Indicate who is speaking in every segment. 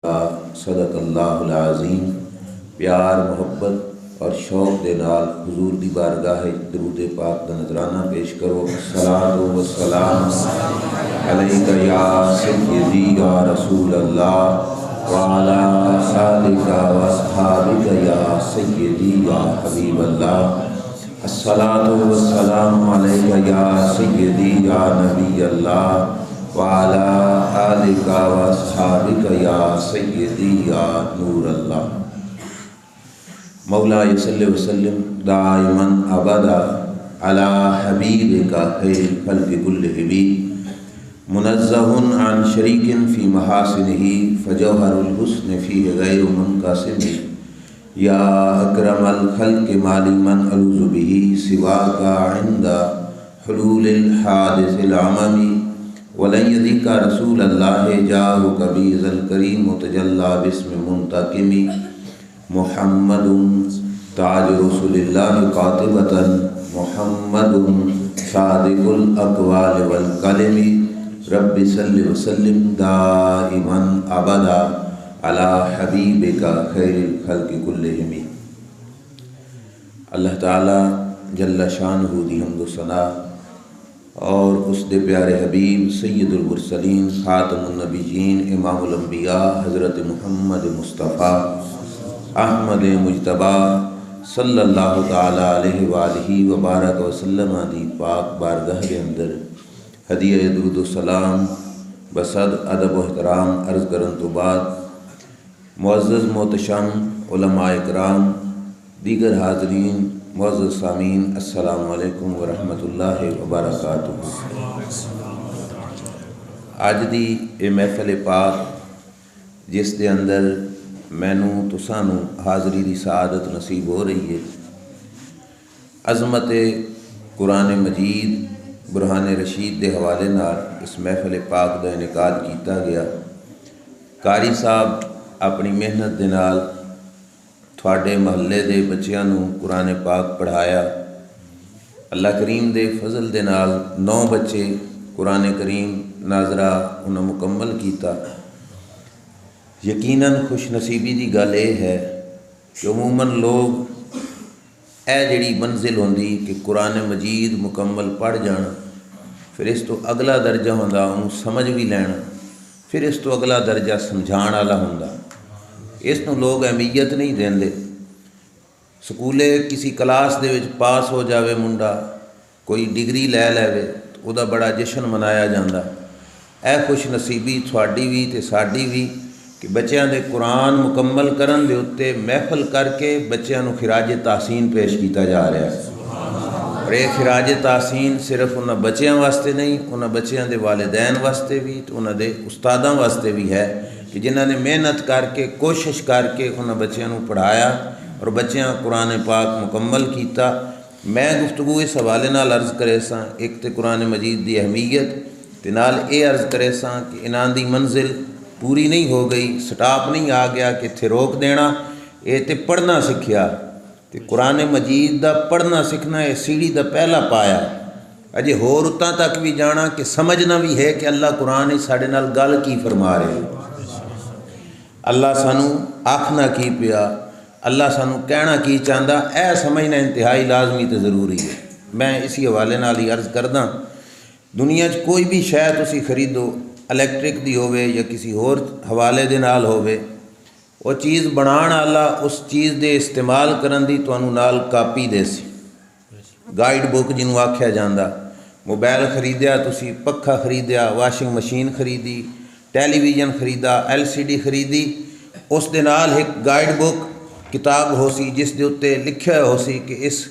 Speaker 1: صدق اللہ العظیم۔ پیار محبت اور شوق دے نال حضور دی بارگاہ درود پاک دا نذرانہ پیش کرو۔ الصلاۃ والسلام علیک یا سیدی یا رسول اللہ وعلی آلک و اصحابک یا سیدی یا حبیب اللہ۔ الصلاۃ والسلام علیک یا سیدی یا نبی اللہ وعلی آلک و اصحابک یا سیدی یا نور اللہ۔ مولا صلی وسلم دائما ابدا علی حبیبک خیر الخلق کلہم، منزہ عن شریک فی محاسنہ فجوہر الحسن فیہ غیر منقسم، یا اکرم الخلق مالی من الوذ بہ سواک عند حلول الحادث العممی، ولن یذک رسول اللہ جاہک بیذ الکریم متجلی باسم منتقم، محمد تاج رسول اللہ قاطبۃ، محمد صادق الاقوال والکلم، رب صلی وسلم دائما ابدا علی حبیبک خیر الخلق کلہم۔ اللہ تعالیٰ جل شانہ دی حمد و ثنا اور اس دے پیارے حبیب سید المرسلین خاتم النبیین امام الانبیاء حضرت محمد مصطفیٰ احمد مجتبیٰ صلی اللہ تعالیٰ علیہ وآلہ وبارک وسلم دی پاک بارگاہ کے اندر ہدیہ درود و سلام بصد ادب و احترام عرض کرن تو بعد، معزز محتشم علماء اکرام، دیگر حاضرین، معزز سامعین، السلام علیکم ورحمۃ اللہ وبرکاتہ۔ اج دی اے محفل پاک جس دے اندر مینوں تسانوں حاضری دی سعادت نصیب ہو رہی ہے، عظمت قرآن مجید برہان رشید دے حوالے نال اس محفل پاک دا انعقاد کیتا گیا۔ قاری صاحب اپنی محنت دے نال تھوڑے محلے دے بچیاں نوں قرآن پاک پڑھایا۔ اللہ کریم دے فضل دے نال 9 بچے قرآن کریم ناظرہ انہاں مکمل کیتا۔ یقیناً خوش نصیبی دی گل یہ ہے کہ عموماً لوگ اے جڑی منزل ہوندی کہ قرآن مجید مکمل پڑھ جان، پھر اس تو اگلا درجہ ہوندا انہوں سمجھ بھی لینا، پھر اس تو اگلا درجہ سمجھان والا ہوندا، اس نو لوگ اہمیت نہیں دیندے۔ سکولے کسی کلاس دے وچ پاس ہو جاوے منڈا، کوئی ڈگری لے لے تو او دا بڑا جشن منایا جاندا۔ اے خوش نصیبی تھوڑی بھی تے ساڈی بھی کہ بچیاں دے قرآن مکمل کرن دے اتے محفل کر کے بچیاں نو خراج تحسین پیش کیتا جا رہا ہے۔ اور یہ خراج تحسین صرف انہاں بچیاں واسطے نہیں، انہاں بچیاں دے والدین واسطے بھی تو انہاں دے استاداں واسطے بھی ہے کہ جنہاں نے محنت کر کے کوشش کر کے انہاں بچیاں نو پڑھایا اور بچیاں قرآن پاک مکمل کیتا۔ میں گفتگو اس حوالے نال عرض کرے ساں، ایک تے قرآن مجید دی اہمیت تے نال اے عرض کرے ساں کہ انہاں دی منزل پوری نہیں ہو گئی، سٹاپ نہیں آ گیا کہ اتھے روک دینا، اے تے پڑھنا سکھیا تے قرآن مجید دا پڑھنا سکھنا اے سیڑھی دا پہلا پایا، اجے ہور اتاں تک بھی جانا کہ سمجھنا بھی ہے کہ اللہ قرآن ساڈے نال گل کی فرما رہے، اللہ سانو آکھنا کی پیا، اللہ سانو کہنا کی چاہتا، اے سمجھنا انتہائی لازمی تے ضروری ہے۔ میں اسی حوالے نال ہی عرض کردہ، دنیا کوئی بھی شے تسی خریدو، الیکٹرک دی ہوئے یا کسی اور حوالے دے نال ہوئے، وہ چیز بنان والا اس چیز دے استعمال کرن دی تانوں نال کاپی دے سی، گائیڈ بک جنوں آکھیا جاندا۔ موبائل خریدیا تسی، پکھا خریدیا، واشنگ مشین خریدی، ٹیلی ویژن خریدا، LCD خریدی، اس دے نال ایک گائیڈ بک کتاب ہو سی جس دے اتے لکھیا ہو سی کہ اس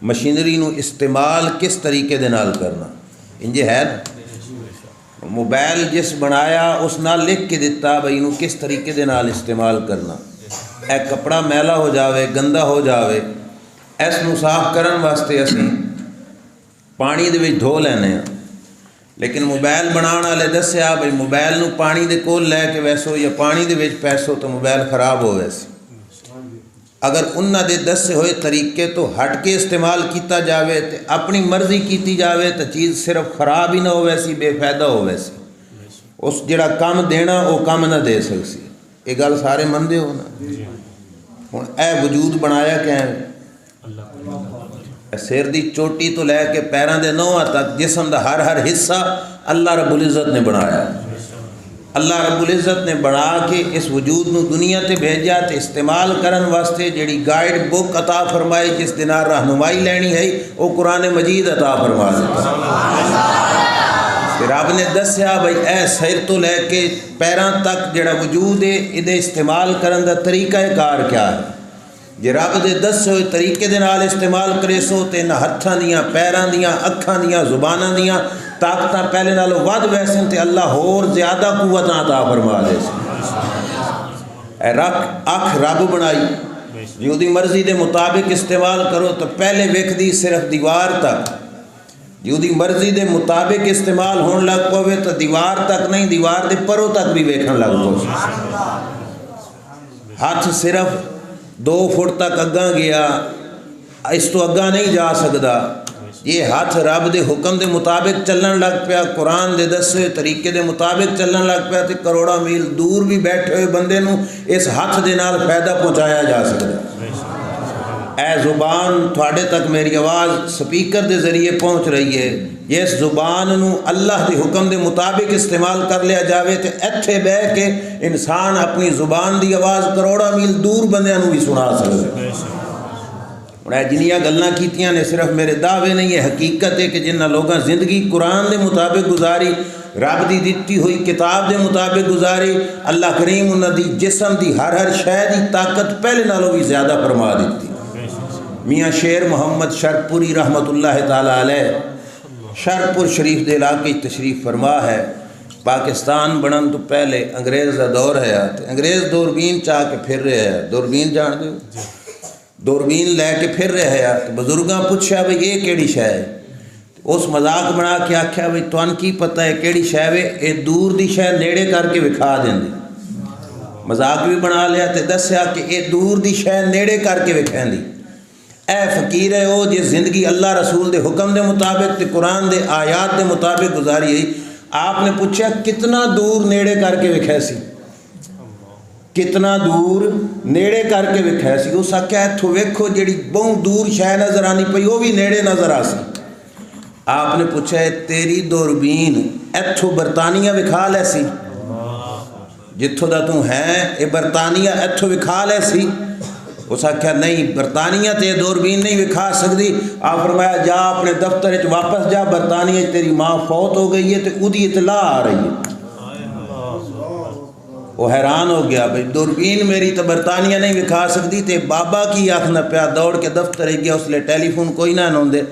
Speaker 1: مشینری نو استعمال کس طریقے دے نال کرنا، انجے ہے نا۔ موبائل جس بنایا اس نال لکھ کے دیتا بھائی انہوں کس طریقے دے نال استعمال کرنا۔ اے کپڑا میلا ہو جاوے، گندا ہو جاوے، اس نو صاف کرن واسطے اسی پانی دے وچ دھو لینے ہیں، لیکن موبائل بنانے والے دسیا بھائی موبائل نو پانی دے کول لے کے ویسو یا پانی دے وچ پیسو تو موبائل خراب ہو ویسے۔ اگر انہاں دے دسے ہوئے طریقے تو ہٹ کے استعمال کیتا جاوے تے اپنی مرضی کیتی جاوے تو چیز صرف خراب ہی نہ ہوئے سی، بے فائدہ ہوئے سی، اس جڑا کام دینا وہ کام نہ دے سکسی۔ یہ گل سارے منتے ہو نا. ہوں اے وجود بنایا کیا ہے؟ سر دی چوٹی تو لے کے پیروں دے نوہاں تک جسم دا ہر ہر حصہ اللہ رب العزت نے بنایا. اللہ رب العزت نے بنا کے اس وجود نو دنیا تے بھیجا تے استعمال کرن واسطے جڑی گائیڈ بک عطا فرمائی جس دے نال رہنمائی لینی ہے وہ قرآن مجید عطا فرما دیتا. کہ رب نے دسیا بھائی اے سر تو لے کے پیراں تک جڑا وجود ہے یہ استعمال کرن دا طریقہ کار کیا ہے. جے رب دے دسے ہوئے طریقے دے نال استعمال کرے سو تے نہ ہتھاں دیاں پیراں دیاں اکھاں دیاں زباناں دیاں طاقتاں پہلے نالوں ود ویسن تے اللہ ہور زیادہ قوتاں عطا فرما دے سی. اکھ رب بنائی جی وہ دی مرضی دے مطابق استعمال کرو تو پہلے ویکھدی صرف دیوار تک. جی وہ دی مرضی دے مطابق استعمال ہون لگ پوے تو دیوار تک نہیں دیوار دے پروں تک بھی ویکھن لگ پو. ہاتھ صرف 2 فٹ تک اگاں گیا اس تو اگاں نہیں جا سکتا. یہ ہاتھ رب دے حکم دے مطابق چلن لگ پیا قرآن دے دسے طریقے دے مطابق چلن لگ پیا تے کروڑا میل دور بھی بیٹھے ہوئے بندے نو اس ہاتھ دے نال فائدہ پہنچایا جا سکتا. اے زبان تھوڑے تک میری آواز سپیکر دے ذریعے پہنچ رہی ہے. جس زبان نو اللہ دے حکم دے مطابق استعمال کر لیا جاوے تے ایتھے بہ کے انسان اپنی زبان دی آواز کروڑا میل دور بندیاں نو بھی سنا سکے. ہوں جنیاں گلاں کیتیاں نے صرف میرے دعوے نہیں ہے حقیقت ہے کہ جنہ لوگاں زندگی قرآن دے مطابق گزاری رب دی دتی ہوئی کتاب دے مطابق گزاری اللہ کریم انہاں دی جسم دی ہر ہر شے دی طاقت پہلے نالوں بھی زیادہ فرما دیتی. میاں شیر محمد شرپوری رحمت اللہ تعالی علیہ شرپور شریف دے علاقے تشریف فرما ہے. پاکستان بنن تو پہلے انگریز دا دور ہے تے انگریز دوربین چاہ کے پھر رہے ہیں. دوربین جان دے دوربین لے کے پھر رہے ہیں. بزرگاں پوچھا بھئی یہ کیڑی شے ہے؟ اس مذاق بنا کے آکھیا بھئی تون کی پتہ ہے کیڑی شے وے اے دور دی شے نیڑے کر کے وکھا دیندی. مذاق بھی بنا لیا تے دسیا کہ اے دور دی شے نیڑے کر کے وکھیندی. اے فقیر ہے او جے زندگی اللہ رسول دے حکم دے مطابق تے قرآن دے آیات دے مطابق گزاری ہے. آپ نے پوچھا کتنا دور نیڑے کر کے وکھے سی؟ کتنا دور نیڑے کر کے وکھے سی؟ اس آکھیا ایتھوں ویکھو جڑی بہت دور شے نظر آنی پئی وہ بھی نیڑے نظر آ سی. آپ نے پوچھا تیری دوربین ایتھوں برطانیہ وکھا لے سی؟ جتھوں دا تو ہے اے برطانیہ ایتھوں وکھا لے سی؟ اس آکھیا نہیں برطانیہ تے دوربین نہیں وکھا سکتی. آپ فرمایا جا اپنے دفتر چ واپس جا برطانیہ تیری ماں فوت ہو گئی ہے تے اودی اطلاع آ رہی ہے. وہ حیران ہو گیا بھئی دوربین میری تو برطانیہ نہیں وکھا سکتی تے بابا کی آکھنا پیا. دوڑ کے دفتر گیا اس لئے ٹیلی فون کوئی نہ ہوندے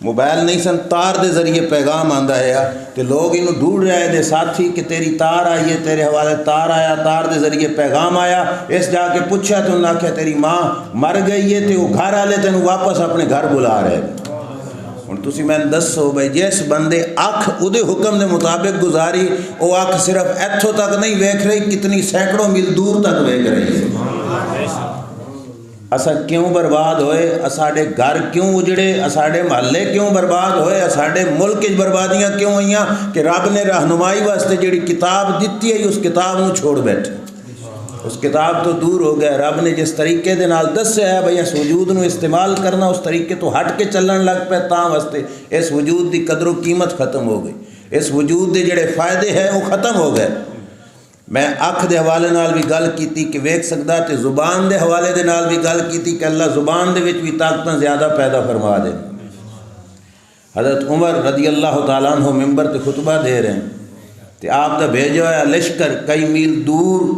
Speaker 1: موبائل نہیں سن تار دے ذریعے پیغام آندا ہے تے لوگ انہوں ڈھونڈ رہے دے ساتھی کہ تیری تار آئی ہے تیرے حوالے تار آیا تار دے ذریعے پیغام آیا. اس جا کے پوچھا تو انہوں نے کہا تیری ماں مر گئی ہے تے وہ گھر آلے تینوں واپس اپنے گھر بلا رہے. ہوں تسی میں دسو بھائی جس بندے اکھ اودے حکم دے مطابق گزاری وہ اکھ صرف ایتھوں تک نہیں ویکھ رہی کتنی سینکڑوں میل دور تک ویکھ رہی ہے. اسا کیوں برباد ہوئے؟ اساڑے گھر کیوں اجڑے؟ اساڑے محلے کیوں برباد ہوئے؟ اساڑے ملک بربادیاں کیوں ہوئیاں؟ کہ رب نے رہنمائی واسطے جڑی کتاب دیتی ہے اس کتاب نو چھوڑ بیٹھے. اس کتاب تو دور ہو گیا. رب نے جس طریقے دے نال دسیا ہے بھئی اس وجود نو استعمال کرنا اس طریقے تو ہٹ کے چلن لگ پہ تاں واسطے اس وجود دی قدر و قیمت ختم ہو گئی. اس وجود دے جڑے فائدے ہیں وہ ختم ہو گئے. میں اکھ دے حوالے نال بھی گل کیتی کہ ویکھ سکدا تے زبان دے حوالے دے نال بھی گل کیتی کہ اللہ زبان دے وچ بھی طاقتاں زیادہ پیدا فرما دے. حضرت عمر رضی اللہ تعالیٰ عنہ ممبر تے خطبہ دے رہے ہیں تے آپ دا بھیجا ہوا لشکر کئی میل دور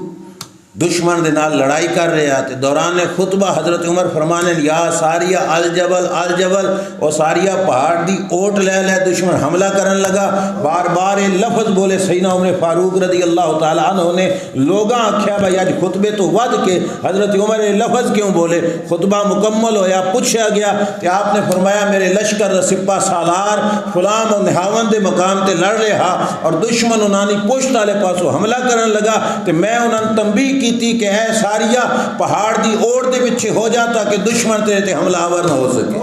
Speaker 1: دشمن دے نال لڑائی کر رہے ہیں. دوران خطبہ حضرت عمر فرمانے یا ساریہ الجبل الجبل او ساریہ پہاڑ دی اوٹ لے لے دشمن حملہ کرن لگا. بار بار یہ لفظ بولے سیدنا عمر فاروق رضی اللہ تعالیٰ عنہ نے. لوگاں آکھیا بھائی آج خطبے تو ود کے حضرت عمر یہ لفظ کیوں بولے؟ خطبہ مکمل ہویا پوچھا گیا کہ آپ نے فرمایا میرے لشکر دا سپہ سالار فلان و نہاون دے مقام تے لڑ رہا اور دشمن انہانی پشت والے پاسوں حملہ کرن لگا تے میں انہاں تنبیہ کی کہ اے ساریہ پہاڑ دی اوڑ دے پیچھے ہو جاتا کہ دشمن تیرے تے حملہ آور نہ ہو سکے.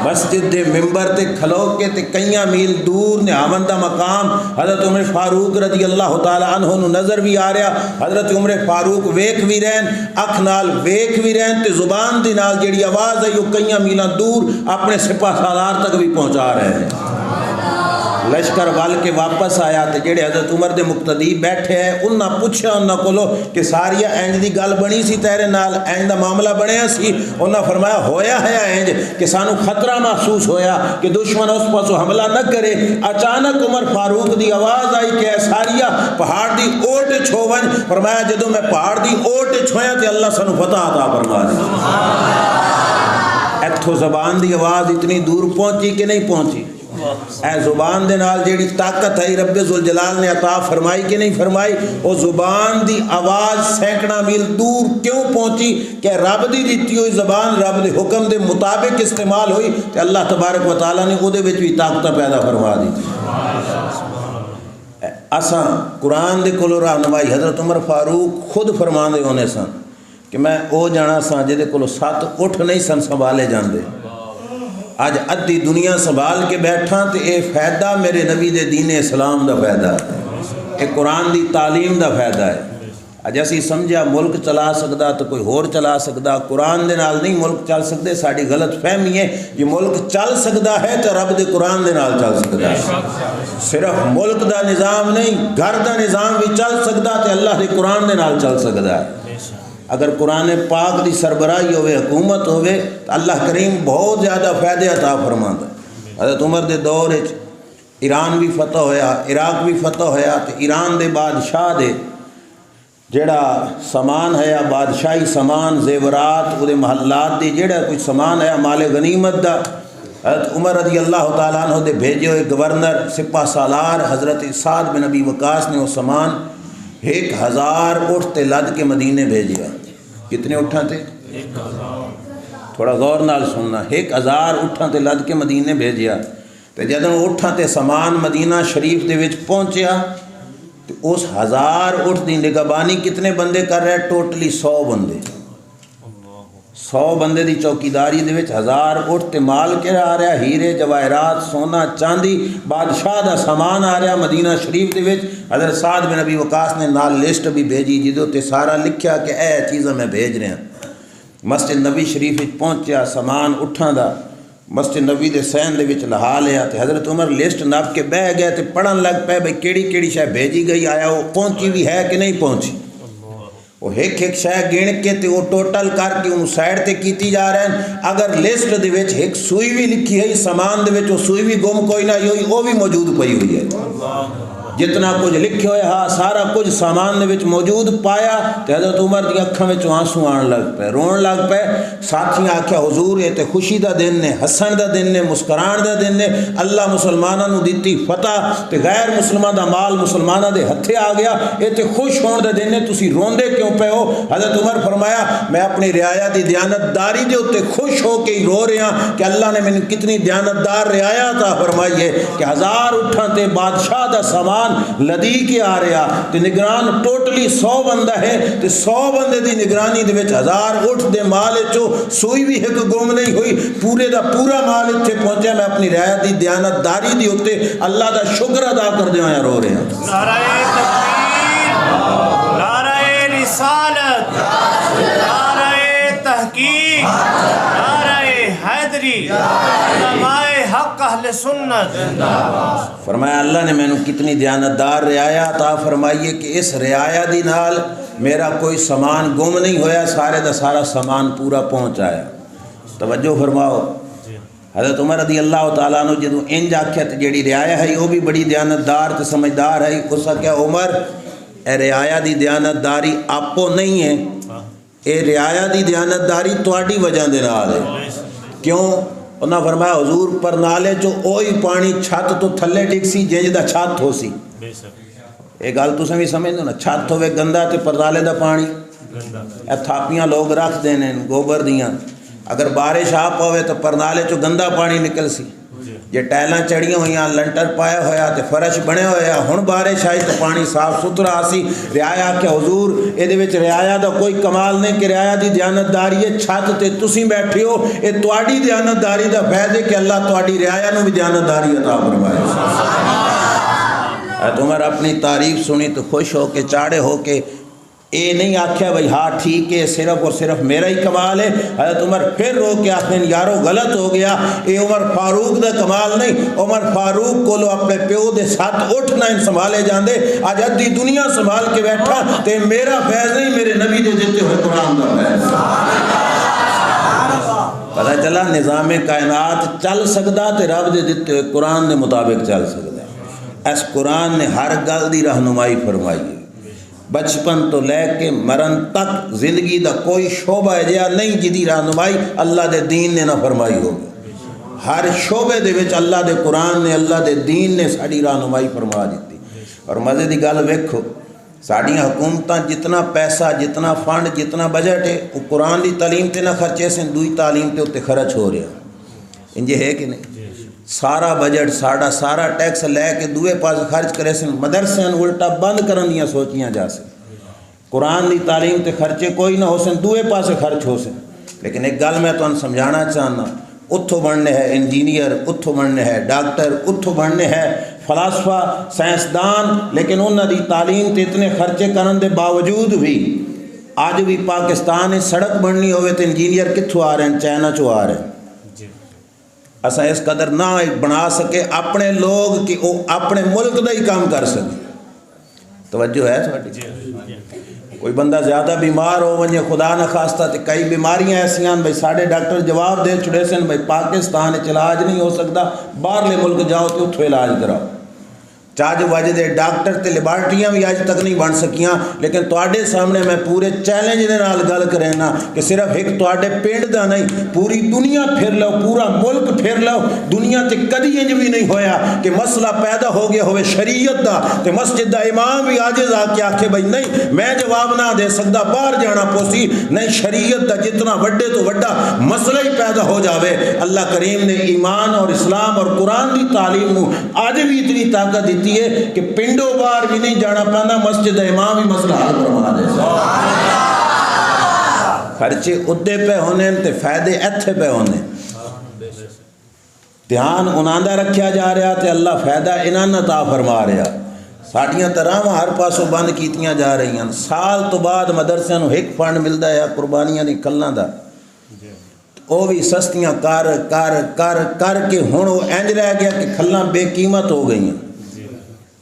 Speaker 1: مسجد دے ممبر تے کھلو کے تے کئیاں میل دور نیاون دا مقام حضرت عمر فاروق رضی اللہ تعالی عنہ نو نظر بھی آ رہا. حضرت عمر فاروق ویکھ بھی رہن, اکھ نال ویکھ بھی رہن تے زبان دی نال جیڑی آواز ہے وہ کئیاں میلاں دور اپنے سپاہ سالار تک بھی پہنچا رہے ہیں. لشکر وال کے واپس آیا تے جڑے حضرت عمر دے مقتدی بیٹھے ہیں انہاں پوچھا انہاں کولو کہ ساریا اینج دی گل بنی سی تیرے نال, اینج دا معاملہ بنیا سی؟ انہاں فرمایا ہویا ہے اینج کہ سانو خطرہ محسوس ہویا کہ دشمن اس پاسوں حملہ نہ کرے. اچانک عمر فاروق دی آواز آئی کہ اے ساریا پہاڑ دی اوٹ چھوون. فرمایا جدوں میں پہاڑ دی اوٹ چھویا تے اللہ سانو فتح عطا فرما دی. ایتھوں زبان دی آواز اتنی دور پہنچی کہ نہیں پہنچی؟ اے زبان دے نال جیڑی طاقت ہے رب ذوالجلال نے عطا فرمائی کہ نہیں فرمائی؟ وہ زبان دی آواز سینکڑا میل دور کیوں پہنچی؟ کہ رب دی دیتی ہوئی زبان رب دے حکم دے مطابق استعمال ہوئی تو اللہ تبارک و تعالیٰ نے اودے وچ بھی طاقت پیدا فرما دی. اساں قرآن دے کولوں رہنمائی حضرت عمر فاروق خود فرماندے ہونے سن کہ میں او جانا سا جدے کولوں 7 اٹھ نہیں سن سنبھالے جاندے. آج ادھی دنیا سنبھال کے بیٹھا تے اے فائدہ میرے نبی دے دین اسلام دا فائدہ ہے, اے قرآن دی تعلیم دا فائدہ ہے. اج اسی سمجھا ملک چلا سکدا تو کوئی ہور چلا سکدا, قرآن دے نال نہیں ملک چل سکدے. ساڈی غلط فہمی ہے کہ ملک چل سکدا ہے تو رب دے قرآن دے نال چل سکدا ہے. صرف ملک دا نظام نہیں, گھر دا نظام بھی چل سکدا تے اللہ دے قرآن دے نال چل سکدا ہے. اگر قرآن پاک دی سربراہی ہوئے, حکومت ہوئے تو اللہ کریم بہت زیادہ فائدے عطا فرماتا. حضرت عمر دے دور ایران بھی فتح ہویا, عراق بھی فتح ہویا تو ایران دے بادشاہ دے جڑا سامان ہے بادشاہی سامان زیورات وہ محلات دی جڑا کوئی سامان ہے مال غنیمت دا, حضرت عمر رضی اللہ تعالیٰ عنہ دے بھیجے ہوئے گورنر سپاہ سالار حضرت سعد بن ابی وقاص نے وہ سامان 1000 اٹھ تے لد کے مدینے بھیجیا. کتنے اٹھاں تے؟ 1000. تھوڑا غور نال سننا, 1000 اٹھاں تے لد کے مدینے بھیجیا. تے جدوں اٹھاں تے سامان مدینہ شریف دے وچ پہنچیا تے اس 1000 اٹھ دی نگہبانی کتنے بندے کر رہے؟ ٹوٹلی 100 بندے. 100 بندے دی چوکیداری دے وچ 1000 اٹھ تے مال کہڑا آ رہا؟ ہیرے جواہرات سونا چاندی بادشاہ دا سامان آ رہا مدینہ شریف دے وچ. حضرت سعد بن ابی وقاص نے نال لسٹ بھی بھیجی جدوں تے سارا لکھیا کہ اے چیزاں میں بھیج رہا. مسجد نبی شریف وچ پہنچیا, سامان اٹھاں دا مسجد نبی دے سین دے وچ لہا لیا تے حضرت عمر لسٹ نپ کے بہ گئے تے پڑھن لگ پے بھئی کیڑی کیڑی شے بھیجی گئی, آیا وہ پہنچی بھی ہے کہ نہیں پہنچی. وہ ایک شے گن کے تے وہ ٹوٹل کر کے انہوں سائڈ تے کیتی جا رہے ہیں. اگر لسٹ دے وچ ایک سوئی بھی لکھی ہے سامان دے وچ وہ سوئی بھی گم کوئی نہ ہوئی, وہ بھی موجود پئی ہوئی ہے. جتنا کچھ لکھے ہوئے ہاں سارا کچھ سامان دے وچ موجود پایا تے حضرت عمر دی اکھاں وچ آنسو آن لگ پے, رون لگ پے. ساتھیاں آکھیا حضور یہ تے خوشی دا دن نے, ہسن دا دن نے, مسکران دا دن نے, اللہ مسلماناں نو دتی فتح تے غیر مسلماں دا مال مسلماناں دے ہتھے آ گیا, یہ تے خوش ہون دا دن نے, تسی روندے کیوں پے ہو؟ حضرت عمر فرمایا میں اپنی رعایا دی دیانتداری دے اوتے خوش ہو کے ہی رو رہا کہ اللہ نے مینوں کتنی دیانتدار رعایا عطا فرمائی ہے کہ 1000 اٹھاں تے بادشاہ دا سامان لدی کے آ رہا تے نگران ٹوٹلی 100 بندہ ہے تے 100 بندے دی نگرانی دے وچ 1000 اٹھ دے مال چو سوئی بھی ایک گم نہیں ہوئی, پورے دا پورا مال اتنے پہنچا. میں اپنی رعایت دی دیانتداری دی اوتے اللہ دا شکر ادا کردے ہوئے رو رہے ہیں.
Speaker 2: نعرہ تکبیر, نعرہ رسالت, نعرہ تحقیق, نعرہ حیدری, علماء حق اہل سنت.
Speaker 1: فرمایا اللہ نے میں نے کتنی دیانتدار رعایا عطا فرمائیے کہ اس رعایا دی نال میرا کوئی سامان گم نہیں ہویا, سارے دا سارا سامان پورا پہنچ آیا. توجہ فرماؤ. حضرت عمر رضی اللہ تعالیٰ عنہ جدوں انج آکھیا تے جیڑی رعایا ہے وہ بھی بڑی دیانتدار تے سمجھدار ہے. اس کہا عمر اے رعایا دی دیانتداری آپو نہیں ہے, اے رعایا دی دیانتداری تواڈی وجہ دے نال ہے. کیوں؟ انہاں فرمایا حضور پر نالے چو اوہی پانی چھت تو تھلے ڈگ سی جنج دا چھت ہو سی. یہ گل تساں بھی سمجھ دو نا, چھت ہوئے گندا تے پر نالے دا پانی اے تھاپیاں لوگ رکھ دینے گوبر دیاں, اگر بارش آپ ہوئے تو پر نالے چو گندا پانی نکل سی. جے ٹائلاں چڑھیاں ہوئیاں لنٹر پایا ہویا تے فرش بنے ہویا ہن بارش آئی تے پانی صاف ستھرا آسی رعایا کہ حضور یہ رعایا دا کوئی کمال نہیں کہ رعایا دی دیانتداری ہے چھت تے تسی بیٹھے ہو یہ تواڈی دیانتداری دا فائدہ کہ اللہ تواڈی رعایا نو بھی دیانتداری عطا فرمائے عمر اپنی تعریف سنی تو خوش ہو کے چاڑے ہو کے اے نہیں آکھیا بھائی ہاں ٹھیک ہے صرف اور صرف میرا ہی کمال ہے. حضرت عمر پھر رو کے آخر یارو غلط ہو گیا اے عمر فاروق دا کمال نہیں. عمر فاروق کو لو اپنے پیو دے ساتھ اٹھنا ان سنبھالے جاندے آج ادھی دنیا سنبھال کے بیٹھا تے میرا فیض نہیں میرے نبی دے دیتے ہوئے قرآن دا فیض. پتہ چلا نظام کائنات چل سکدا تے رب دے دیتے ہوئے قرآن دے مطابق چل سکدا. اس قرآن نے ہر گل دی رہنمائی فرمائی ہے. بچپن تو لے کے مرن تک زندگی دا کوئی شعبہ جہا نہیں جدی رہنمائی اللہ دے دین نے نہ فرمائی ہوگی. ہر شعبے دے وچ اللہ دے قرآن نے اللہ دے دین نے ساری رہنمائی فرما دیتی. اور مزے دی گل ویکھو ساڑیاں حکومتاں جتنا پیسہ جتنا فنڈ جتنا بجٹ ہے وہ قرآن دی تعلیم تے نہ خرچے سے دوئی تعلیم تے اتنے خرچ ہو رہا انجے ہے کہ نہیں. سارا بجٹ سارا ٹیکس لے کے دوے پاس خرچ کرے سن مدرسے الٹا بند کرن دیاں سوچیاں جا سن. قرآن دی تعلیم تے خرچے کوئی نہ ہو سن دوے پاس خرچ ہو سن. لیکن ایک گل میں تو سمجھانا چاہنا اتھو بننے ہے انجینئر اتھو بننے ہے ڈاکٹر اتھو بننے ہے فلاسفہ سائنسدان لیکن انہاں دی تعلیم تے اتنے خرچے کرن دے باوجود بھی آج بھی پاکستان سڑک بننی ہوئے تو انجینئر کتھوں آ رہے ہیں چائنا چو آ رہے ہیں. اسا اس قدر نہ بنا سکے اپنے لوگ کہ وہ اپنے ملک دا ہی کام کر سکے. توجہ ہے تھوڑی کوئی بندہ زیادہ بیمار ہو ونجے خدا نہ خواستہ تے کئی بیماریاں ایسیاں بھائی ساڑھے ڈاکٹر جواب دے چھڑے سن بھائی پاکستان علاج نہیں ہو سکتا باہرلے ملک جاؤ تو اتھو علاج کراؤ. چاج وجہ دے ڈاکٹر تے لیبارٹریاں بھی آج تک نہیں بن سکیاں. لیکن تواڈے سامنے میں پورے چیلنج دے نال گل کرینا کہ صرف ایک تواڈے پنڈ دا نہیں پوری دنیا پھر لو پورا ملک پھر لو دنیا تے کدی انج بھی نہیں ہویا کہ مسئلہ پیدا ہو گیا ہوئے شریعت دا تے مسجد دا امام بھی عاجز آ کے آکھے بھائی نہیں میں جواب نہ دے سکدا باہر جانا پوسی نہیں شریعت دا جتنا وڈے تو وڈا مسئلہ ہی پیدا ہو جاوے. اللہ کریم نے ایمان اور اسلام اور قرآن دی تعلیم نو آج بھی اتنی طاقت دی ہے کہ پنڈوں باہر بھی نہیں جانا پانا مسجد امام ہی مسئلہ حل فرما دے. خرچے ادھے پہ ہونے تے فائدے ایتھے پہ ہونے. دھیان انہاں دا رکھیا جا رہا تے اللہ فائدہ انہاں عطا فرما رہا. ساڑیاں تراواں ہر پاسوں بند کیتیاں جا رہی ہیں. سال تو بعد مدرسے نو ایک فنڈ ملدا ہے قربانیاں دی کلاں دا وہ بھی سستیاں کر کر کر کر کے ہن وہ انج رہ گیا کہ کھلاں بے قیمت ہو گئی ہیں.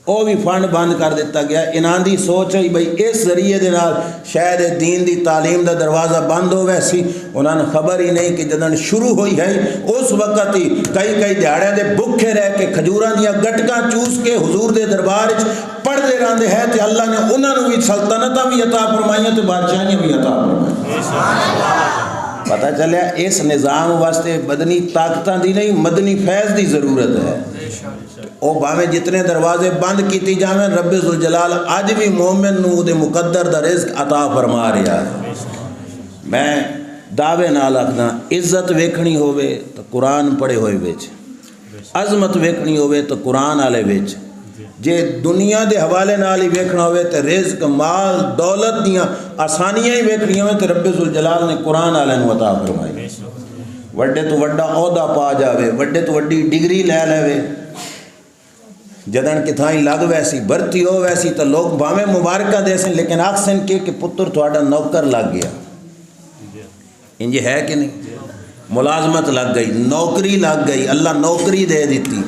Speaker 1: وہ بھی فنڈ بند کر دیتا گیا. انہاں دی سوچ ہے بھئی اس ذریعے دے نال شاید دین دی تعلیم دا دروازہ بند ہو ویسی انہاں نے خبر ہی نہیں کہ جدن شروع ہوئی ہے اس وقت ہی کئی دیہڑے دے بھوکے رہ کے کھجوراں دیاں گٹکاں چوس کے حضور دے دربار وچ پڑھدے رہندے ہے تے اللہ نے انہاں نوں بھی سلطنتاں بھی عطا فرمائیاں تے بادشاہیاں بھی عطا فرمائیاں. پتہ چلیا اس نظام واسطے بدنی طاقتاں دی نہیں مدنی فیض دی ضرورت ہے. او باویں جتنے دروازے بند کیتی جاویں رب ذوالجلال اج بھی مومن نو دے مقدر دا رزق عطا فرما رہا ہے. میں دعوے نال آکھنا عزت ویکھنی ہوے تو قرآن پڑھے ہوئے وچ عظمت ویکھنی ہوے تو قرآن والے وچ جے دنیا دے حوالے نال ہی ویکھنا ہوے تے رزق مال دولت دیاں آسانیاں ہی ویکھنیاں ہوے تے رب ذوالجلال نے قرآن والے نو عطا فرمائی. وڈے تو وڈا عہدہ پا جاوے وڈے تو وڈی ڈگری لے لے جدن کتھائیں لگ ویسی برتی ہو ویسی تو لوگ باویں مبارکہ دے سن لیکن آکسن کہ پتر تھوڑا نوکر لگ گیا. انجے ہے کہ نہیں ملازمت لگ گئی نوکری لگ گئی اللہ نوکری دے دیتی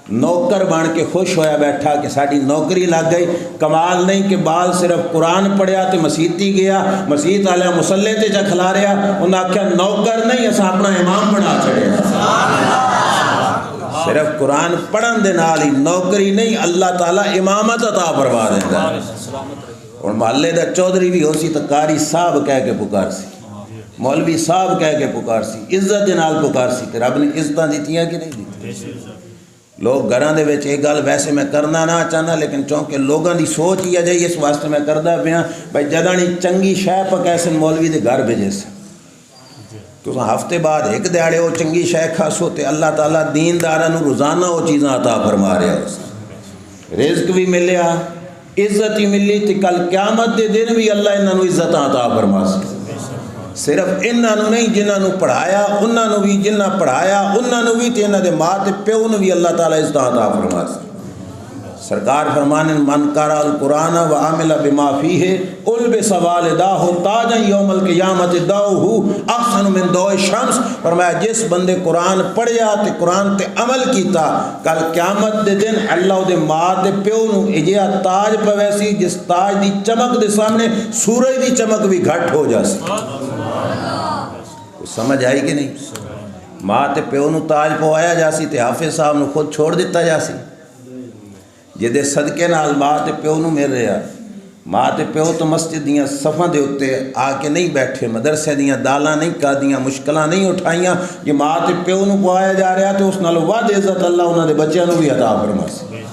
Speaker 1: نوکر بن کے خوش ہویا بیٹھا کہ ساڑی نوکری لگ گئی. کمال نہیں کہ بال صرف قرآن پڑھیا تے مسیتی گیا مسیت آلیا مسلح تے جا کھلا رہا انہاں آکھیا نوکر نہیں اسا اپنا امام بنا چھڑیا. صرف قرآن پڑھن دے نال ہی نوکری نہیں اللہ تعالیٰ امامت عطا فرما دیتا ہے. اور محلے دا چودھری بھی ہو سی تو قاری صاحب کہہ کے پکار سی مولوی صاحب کہہ کے پکار سی عزت دے نال پکار سی کہ رب نے عزتاں دیتیاں کہ نہیں دیتی. لوگ گھراں دے وچ ایک گل ویسے میں کرنا نہ چاہنا لیکن چونکہ لوگاں دی سوچ ہی جائی اس واسطے میں کردا پیا بھائی جدانی چنگی شے پکے سن مولوی دے گھر بھیجے سن کہ ہفتے بعد ایک دیہڑے وہ چنگی شے کھاسو تے اللہ تعالیٰ دینداراں نوں روزانہ وہ چیزاں عطا فرما رہا ہے، رزق بھی ملیا، عزت ہی ملی، تے کل قیامت دے دن بھی اللہ انہاں نوں عزت عطا فرما سی۔ صرف انہاں نوں نہیں، جنہاں نوں پڑھایا انہاں نوں بھی، جنہاں پڑھایا انہاں نوں بھی، تے انہاں دے ماں تے پیو نوں بھی اللہ تعالیٰ عزت عطا فرما سی۔ سرکار فرمانے من قرأ القرآن وعمل بما فیہ البس والداہ تاجا یوم القیامت دعوہ احسن من ضوء الشمس۔ فرمایا جس بندے قرآن پڑھیا تے قرآن تے عمل کیتا، کل قیامت دے دن اللہ دے ماں دے پیو نوں اجیا تاج پویسی جس تاج دی چمک دے سامنے سورج دی چمک بھی گھٹ ہو جاسی۔ سمجھ آئی کہ نہیں؟ ماں تے پیو نوں تاج پوایا جاسی تے حافظ صاحب نوں خود چھوڑ دیتا جاسی، جدے صدقے نال ماں تے پیو نوں مل رہا۔ ماں تے پیو تو مسجد دیاں صفاں دے اتے آ کے نہیں بیٹھے، مدرسے دیاں دالاں نہیں کھادیاں، مشکلاں نہیں اٹھائیاں، یہ ماں تے پیو نوں پوایا جا رہا تو اس نال ود عزت اللہ انہاں دے بچیاں نوں بھی عطا فرماسی۔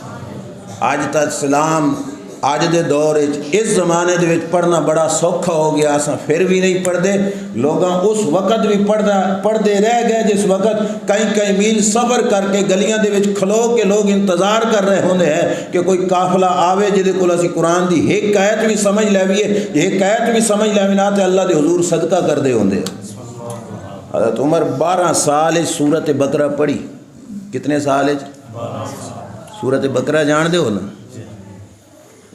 Speaker 1: اج تک اسلام اج دے دور اس زمانے دے وچ پڑھنا بڑا سوکھا ہو گیا، اساں پھر بھی نہیں پڑھتے، لوگاں اس وقت بھی پڑھتے رہ گئے جس وقت کئی میل سفر کر کے گلیاں دے وچ کھلو کے لوگ انتظار کر رہے ہوندے ہیں کہ کوئی قافلہ آوے جدے کول اسی قرآن دی ایک آیت بھی سمجھ لیویے، ایک آیت بھی سمجھ لیوی نہ تے اللہ دے حضور صدقہ کر دے ہوندے۔ حضرت عمر 12 سال سورت بقرہ پڑھی۔ کتنے سال؟ سورت بقرہ جان دے ہو نا؟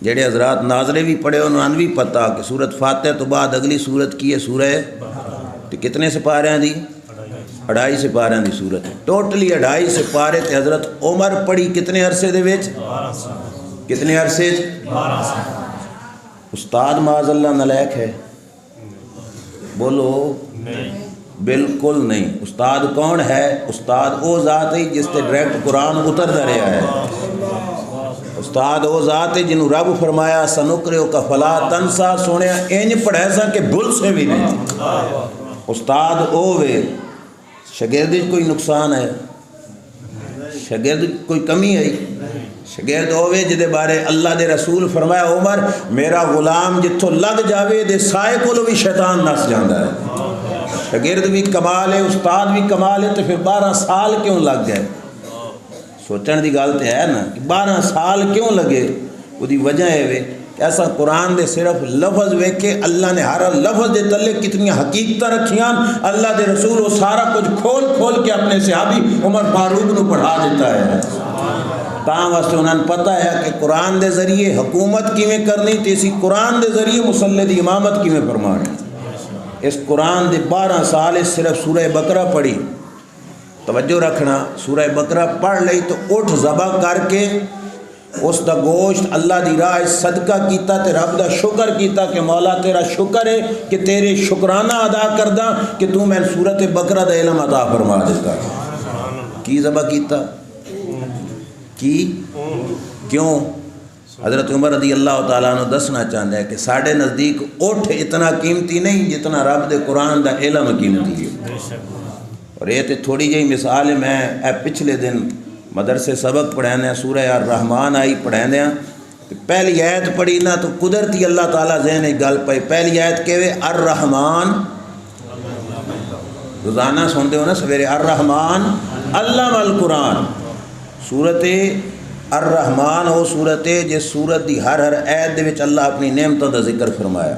Speaker 1: جڑے حضرات ناظرے بھی پڑھے انہوں نے بھی پتا کہ سورت فاتحہ تو بعد اگلی سورت کی ہے سورہ، تو کتنے سپاریاں دی؟ 2.5 سپاریاں دی سورت ہے، ٹوٹلی 2.5 سپارے تے حضرت عمر پڑھی کتنے عرصے دے وچ؟ کتنے عرصے؟ استاد معاذ اللہ نالائق ہے؟ بولو بالکل نہیں۔ استاد کون ہے؟ استاد وہ ذات ہے جس تے ڈائریکٹ قرآن اترتا رہا ہے۔ استاد وہ ذات ہے جنہوں رب فرمایا سنقرئک فلا تنسا، سونے انج پڑھے سا کہ بھول سے بھی نہیں۔ استاد او وے، شاگرد کوئی نقصان ہے؟ شاگرد کوئی کمی ہے؟ شاگرد او وے جدے بارے اللہ دے رسول فرمایا عمر میرا غلام جتھوں لگ جاوے دے سائے کولو بھی شیطان نس جاندا ہے۔ شاگرد بھی کمال ہے، استاد بھی کمال ہے، تو پھر 12 سال کیوں لگ گئے؟ سوچن دی گل تو ہے نا کہ 12 سال کیوں لگے؟ وہ دی وجہ ہے وے کہ ایسا قرآن دے صرف لفظ ویکھے اللہ نے ہر لفظ دے تلے کتنی حقیقت رکھیاں، اللہ دے رسول وہ سارا کچھ کھول کے اپنے صحابی عمر فاروق نو پڑھا دیتا ہے۔ تاں واسطے انہوں نے پتہ ہے کہ قرآن دے ذریعے حکومت کیویں کرنی تے اسی قرآن دے ذریعے مصلی دی امامت کیویں فرمانی۔ اس قرآن دے 12 سال صرف سورہ بقرہ پڑھی۔ توجہ رکھنا، سورہ بقرہ پڑھ لئی تو اٹھ ذبح کر کے اس دا گوشت اللہ دی راہ صدقہ کیتا تے رب دا شکر کیتا کہ مولا تیرا شکر ہے کہ تیرے شکرانہ ادا کردہ کہ تو میں سورت بقرہ دا علم عطا فرما دیتا۔ کی ذبح کیتا؟ کی کیوں؟ حضرت عمر رضی اللہ تعالیٰ عنہ دسنا چاہتا ہے کہ ساڑھے نزدیک اٹھ اتنا قیمتی نہیں جتنا رب دے قرآن دا علم قیمتی ہے۔ اور یہ تے تھوڑی جہی مثال ہے، میں پچھلے دن مدرسے سبق پڑھانے سورہ الرحمن آئی پڑھانے، پہلی آیت پڑھی نا تو قدرتی اللہ تعالیٰ ذہن ایک گل پائی، پہلی آیت کہوے الرحمن، روزانہ سنتے ہو نا سویرے الرحمن علم القرآن۔ سورت الرحمن وہ سورت ہے جس سورت دی ہر آیت دے وچ اللہ اپنی نعمتوں دا ذکر فرمایا۔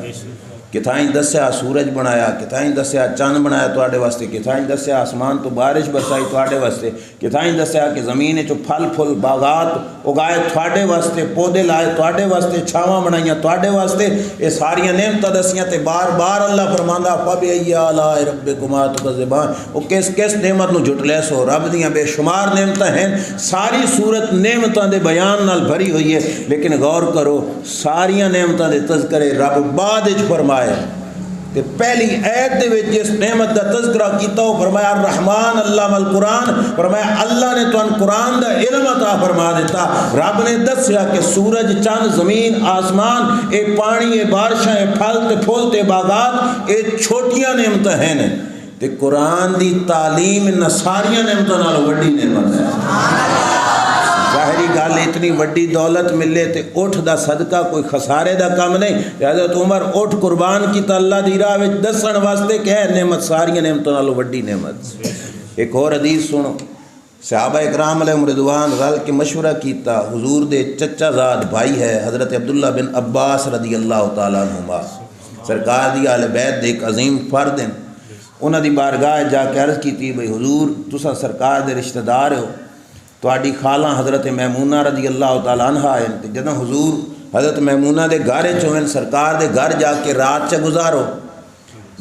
Speaker 1: کتھائیں دسیا سورج بنایا، کتھائیں دسیا چاند بنایا تواڈے واسطے، کتھائیں دسیا آسمان تو بارش برسائی تواڈے واسطے، کتھائیں دسیا کہ زمین چو پھل پھل باغات اگائے تواڈے واسطے، پودے لائے تواڈے واسطے، چھاواں بنائیاں تواڈے واسطے، یہ ساریاں نعمتاں دسیاں تے بار بار اللہ فرماندا فبأي آلاء ربكما تكذبان، وہ کس نعمت نو جھٹلے سو؟ رب دیاں بے شمار نعمتاں ہیں، ساری صورت نعمتاں دے بیان نال بھری ہوئی ہے، لیکن غور کرو ساریاں نعمتاں دے تذکرے رب بعد وچ فرمایا کہ پہلی آیت دے وچ جس نعمت دا تذکرہ کیتا وہ فرمایا الرحمن علم القرآن، فرمایا اللہ نے تو قرآن دا علم عطا فرما دیتا۔ رب نے دسیا کہ سورج چاند زمین آسمان اے پانی اے بارشاں اے پھل تے پھول تے باغات اے چھوٹیاں نعمتاں ہیں تے قرآن دی تعلیم ان ساریاں نعمتاں نال وڈی نعمت ہے۔ ظاہری گل اتنی وڈی دولت ملے تے اٹھ دا صدقہ کوئی خسارے دا کم نہیں. حضرت عمر اٹھ قربان کیتا اللہ دی راہ وچ دسن واسطے کہ اے نعمت ساری نعمتوں نالوں وڈی نعمت. ایک اور حدیث سنو. صحابہ اکرام علیہم رضوان رل کے مشورہ کیتا. حضور دے چچا زاد بھائی ہے حضرت عبداللہ بن عباس رضی اللہ تعالیٰ عنہما, سرکار دی اہل بیت دے ایک عظیم فرد ہیں. انہاں دی بارگاہ جا کے عرض کیتی بھئی حضور تساں سرکار دے رشتہ دار ہو, تہاڈی خالہ حضرت میمونہ رضی اللہ تعالیٰ عنہا ہیں, تے جدوں حضور حضرت میمونہ دے گھر چویں سرکار دے گھر جا کے رات چ گزارو.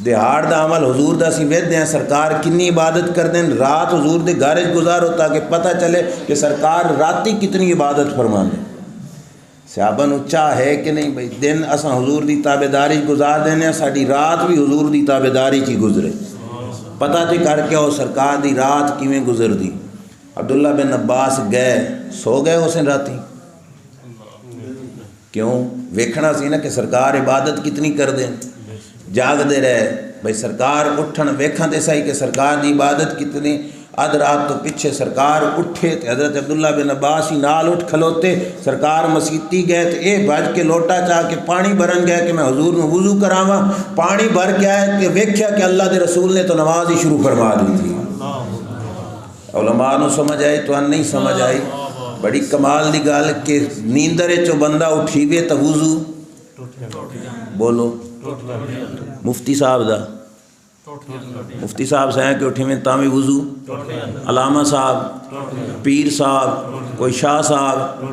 Speaker 1: دہاڑ دا عمل حضور دا سی ویدے ہیں سرکار کنی عبادت کر دیں, رات حضور دے گھر گزارو تاکہ پتہ چلے کہ سرکار راتی کتنی عبادت فرمانے. صحابہ نو چاہ ہے کہ نہیں بھئی دن اساں حضور دی تابعداری گزار دینے, ساڈی رات بھی حضور دی تابعداری چی گزرے. پتہ تے کر کے او سرکار دی رات کیویں گزر دی. عبداللہ بن عباس گئے, سو گئے اس راتی. کیوں؟ ویکھنا سی نا کہ سرکار عبادت کتنی کر دیں. جاگ دے رہے بھئی سرکار اٹھن ویکھاں تے صحیح کہ سرکار دی عبادت کتنی. ادھ رات تو پیچھے سرکار اٹھے تے حضرت عبداللہ بن عباس ہی نال اٹھ کھلوتے. سرکار مسیتی گئے تے اے بھج کے لوٹا چاہ کے پانی بھرن گئے کہ میں حضور نو وضو کراواں. پانی بھر کے آئے کہ ویکھیا کہ اللہ دے رسول نے تو نماز ہی شروع فرما دی تھی. علماء نو سمجھ آئی تو نہیں سمجھ آئی. بڑی کمال دی گل کہ نیندرے چو بندہ اٹھیوے تو وضو بولو مفتی صاحب دا, مفتی صاحب سے ہیں کہ اٹھی میں تامی وضو, علامہ صاحب, پیر صاحب, کوئی شاہ صاحب,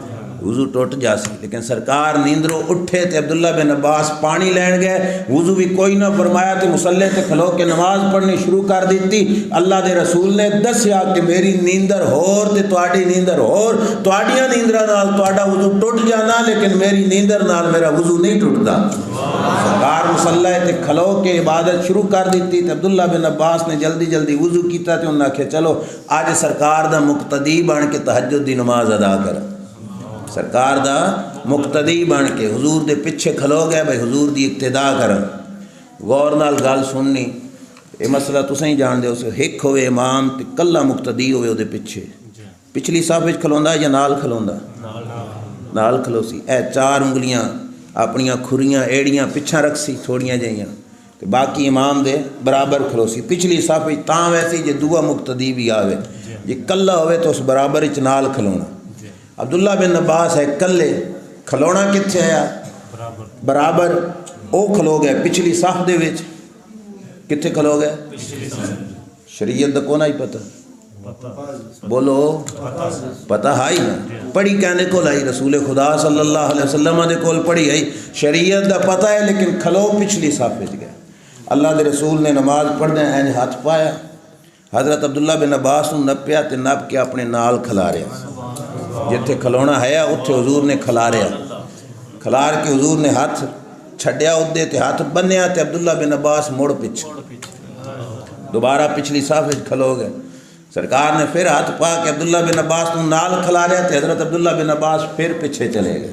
Speaker 1: وضو ٹوٹ جاسی. لیکن سرکار نیندروں اٹھے تے عبداللہ بن عباس پانی لین گئے, وضو بھی کوئی نہ فرمایا تے مصلی تے کھلو کے نماز پڑھنی شروع کر دیتی. اللہ دے رسول نے دسیا کہ میری نیندر ہور تے تواڈی نیندر ہور, تواڈیاں نیندراں نال تواڈا وضو ٹوٹ جانا لیکن میری نیندر نال میرا وضو نہیں ٹوٹدا. سرکار مصلی تے کھلو کے عبادت شروع کر دیتی تے عبداللہ بن عباس نے جلدی جلدی وضو کیتا تے انہاں کہ چلو اج سرکار دا مقتدی بن کے تہجد دی نماز ادا کر. سرکار دا مقتدی بن کے حضور دے پیچھے کھلو گئے بھئی حضور دی اقتدا کرن. غور نال گل سننی, یہ مسئلہ تسیں ہی جان دے ہو. ایک ہوئے امام تے کلا مقتدی ہوئے او دے پیچھے, پچھلی صف وچ کھلوندا یا نال کھلوندا؟ نال کھلو سی. اے چار انگلیاں اپنیاں کھریاں ایڑیاں پچھا رکھ سی تھوڑیاں جائیاں, تے باقی امام دے برابر کھلو سی پچھلی صف وچ. تاں ویسی جے دوسرا مقتدی بھی آوے, جے کلا ہوئے تو اس برابر وچ نال کھلونا. عبداللہ بن عباس ہے کلے, کھلونا کتھے آیا؟ برابر. او کھلو گئے پچھلی صف دے وچ. کتھے کھلو گئے؟ شریعت دا کونا ہی پتہ بولو پتہ ہائی نا. پڑھی کہنے کو لائی رسول خدا صلی اللہ علیہ وسلم دے کول پڑھی آئی. شریعت دا پتہ ہے لیکن کھلو پچھلی صف وچ گئے. اللہ دے رسول نے نماز پڑھنے اینج ہاتھ پایا. حضرت عبداللہ بن عباس نو نپیا تے نپ کے اپنے نال کھلاریا. جتھے کھلونا ہے اتھے حضور نے کھلاریا. کھلار کے حضور نے ہاتھ چھڈیا ادھے تے ہاتھ بنیا تے عبداللہ بن عباس مڑ پیچھے دوبارہ پچھلی صف وچ کھلو گئے. سرکار نے پھر ہاتھ پا کے عبداللہ بن عباس نو نال کھلاریا تے حضرت عبداللہ بن عباس پھر پیچھے چلے گئے.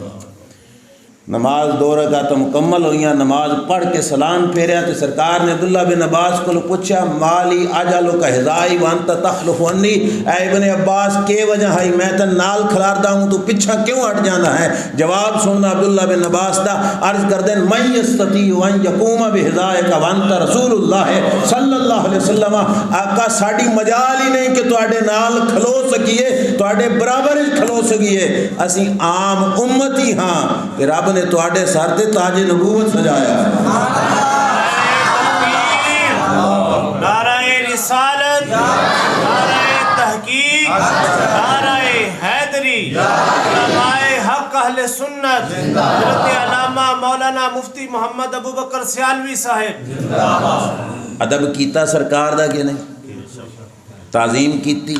Speaker 1: نماز 2 رکعت مکمل ہوئیاں, نماز پڑھ کے سلام پھیریا تے سرکار نے عبداللہ بن عباس کو پوچھا مالی اجالو کا ہدائی وانت تخلف عنی, اے ابن عباس کے وجہ ہے میں تے نال کھلاردا ہوں تو پیچھا کیوں ہٹ جانا ہے؟ جواب سننا عبداللہ بن عباس دا. عرض کر دیں من یستطیع ان یقوم بہدایک وانت رسول اللہ صلی اللہ علیہ وسلم. آقا ساڈی مجال ہی نہیں کہ تواڈے نال کھلو سکیے, تواڈے برابر کھلو سکیے. اسی عام امتی ہاں کہ رب نے تواڈے سر تے تاج نبوت سجایا ہے.
Speaker 2: نعرہ رسالت, نعرہ تحقیق, نعرہ حیدری, علماء حق اہل سنت, حضرت علامہ مولانا مفتی محمد ابو بکر سیالوی صاحب.
Speaker 1: ادب کیتا سرکار دا کہ نہیں؟ تعظیم کیتی,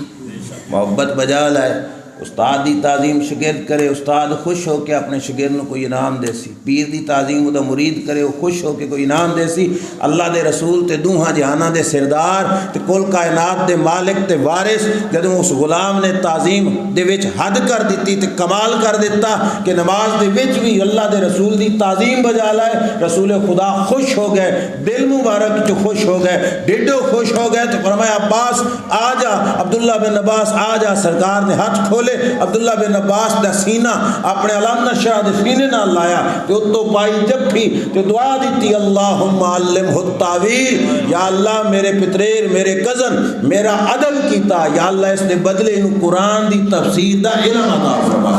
Speaker 1: محبت بجا لائے. استاد دی تعظیم شگرد کرے, استاد خوش ہو کے اپنے شگرد کو کوئی انعام دے سی. پیر دی تعظیم دا مرید کرے, وہ خوش ہو کے کوئی انعام دے سی. اللہ دے رسول تے دوہاں جہاناں دے سردار تے کل کائنات دے مالک تے وارث جدوں اس غلام نے تعظیم دے وچ حد کر دیتی تے کمال کر دیتا کہ نماز دے وچ بھی اللہ دے رسول دی تعظیم بجا لائے. رسول خدا خوش ہو گئے, دل مبارک جو خوش ہو گئے, ڈیڈو خوش ہو گئے. تو فرمایا عباس آ جا, عبداللہ بن عباس آ جا. سرکار نے ہاتھ کھولے
Speaker 3: رسولے عبداللہ بن عباس دا سینہ اپنے علامہ شاہ دے سینے نال لایا تے اتو پائی جپھی تے دعا دیتی اللہم علمہ التاویل، یا اللہ میرے پتریر میرے کزن میرا عدل کیتا، یا اللہ اس نے بدلے انہوں قرآن دی تفسیر دا علم عطا فرما،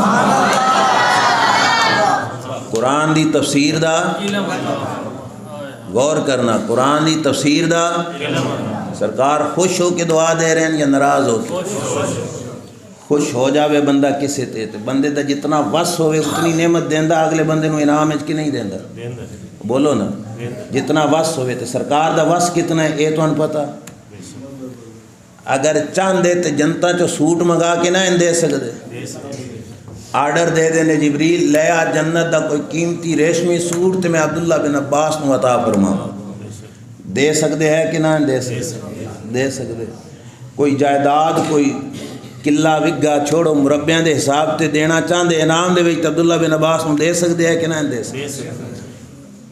Speaker 3: قرآن دی تفسیر دا غور کرنا، قرآن دی تفسیر دا سرکار خوش ہو کے دعا دے رہے ہیں یا ناراض ہو کے؟ خوش ہو جاوے بندہ کسے تے بندے دا جتنا وس ہوئے اتنی نعمت دیندہ اگلے بندے نو انعام ہے کہ نہیں دیندہ؟ بولو نا، جتنا وس ہوئے تے سرکار دا وس کتنا ہے اے تو ان پتا؟ اگر چاندے تے جنتا چو سوٹ منگا کے نہ ان دے سکتے، آرڈر دے دینے جبریل لے آ جنت دا کوئی قیمتی ریشمی سوٹ تے میں عبداللہ بن عباس نو عطا فرما، دے سکتے ہیں کہ نہ دے سکتے؟ دے سکتے۔ کوئی جائیداد کوئی قلعہ وگا چھوڑو مربیاں دے حساب تے دینا چاندے انعام دے وچ عبداللہ بن عباس نو دے سکتے ہیں کہ نہ دے سکتے؟